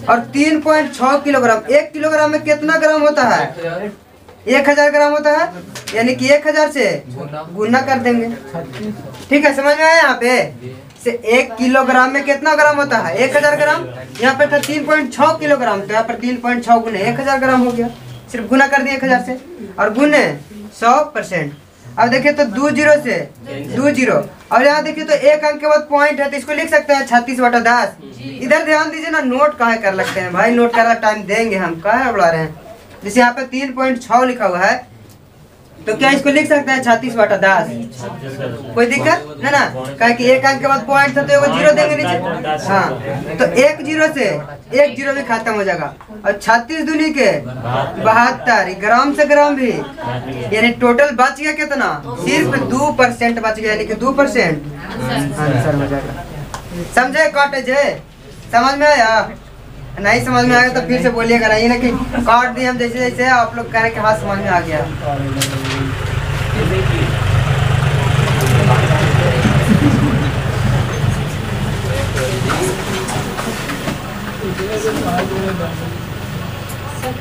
और 3.6 किलोग्राम। 1 किलोग्राम में कितना ग्राम होता है? 1000 ग्राम होता है। यानी कि 1000 से गुना कर देंगे। ठीक है, समझ में आया? यहाँ पे से 1 किलोग्राम में कितना ग्राम होता है? 1000 ग्राम। यहाँ पे था 3.6 किलोग्राम, तो यहाँ पर 3.6 गुने 1000 ग्राम हो गया। सिर्फ गुना कर दिए 1000 से और गुने 100%। अब देखिए तो 2 जीरो से 2 जीरो और यहाँ देखिए तो एक अंक के बाद पॉइंट है, तो इसको लिख सकते हैं 36/10। इधर ध्यान दीजिए ना, नोट काहे कर लगते हैं भाई? नोट करना टाइम देंगे हम, काहे बढ़ा रहे हैं? जैसे यहाँ पे 3.6 लिखा हुआ है तो क्या इसको लिख सकते हैं 36/10? कोई दिक्कत है ना? कहे कि एक अंक के बाद पॉइंट था तो एगो जीरो देंगे नीचे। हाँ, तो 1 जीरो से 1 जीरो भी खत्म हो जाएगा। और 36 दूनी के 72, ग्राम से ग्राम भी, यानी टोटल बच गया कितना? सिर्फ 2% बच गया, यानी कि 2% आंसर हो जाएगा। समझे? कॉटेज है, समझ में आया? नहीं समझ में आया तो फिर से बोलिएगा, नहीं ना कि काट दिए हम जैसे जैसे आप लोग कह रहे कि हाँ समझ में आ गया। सब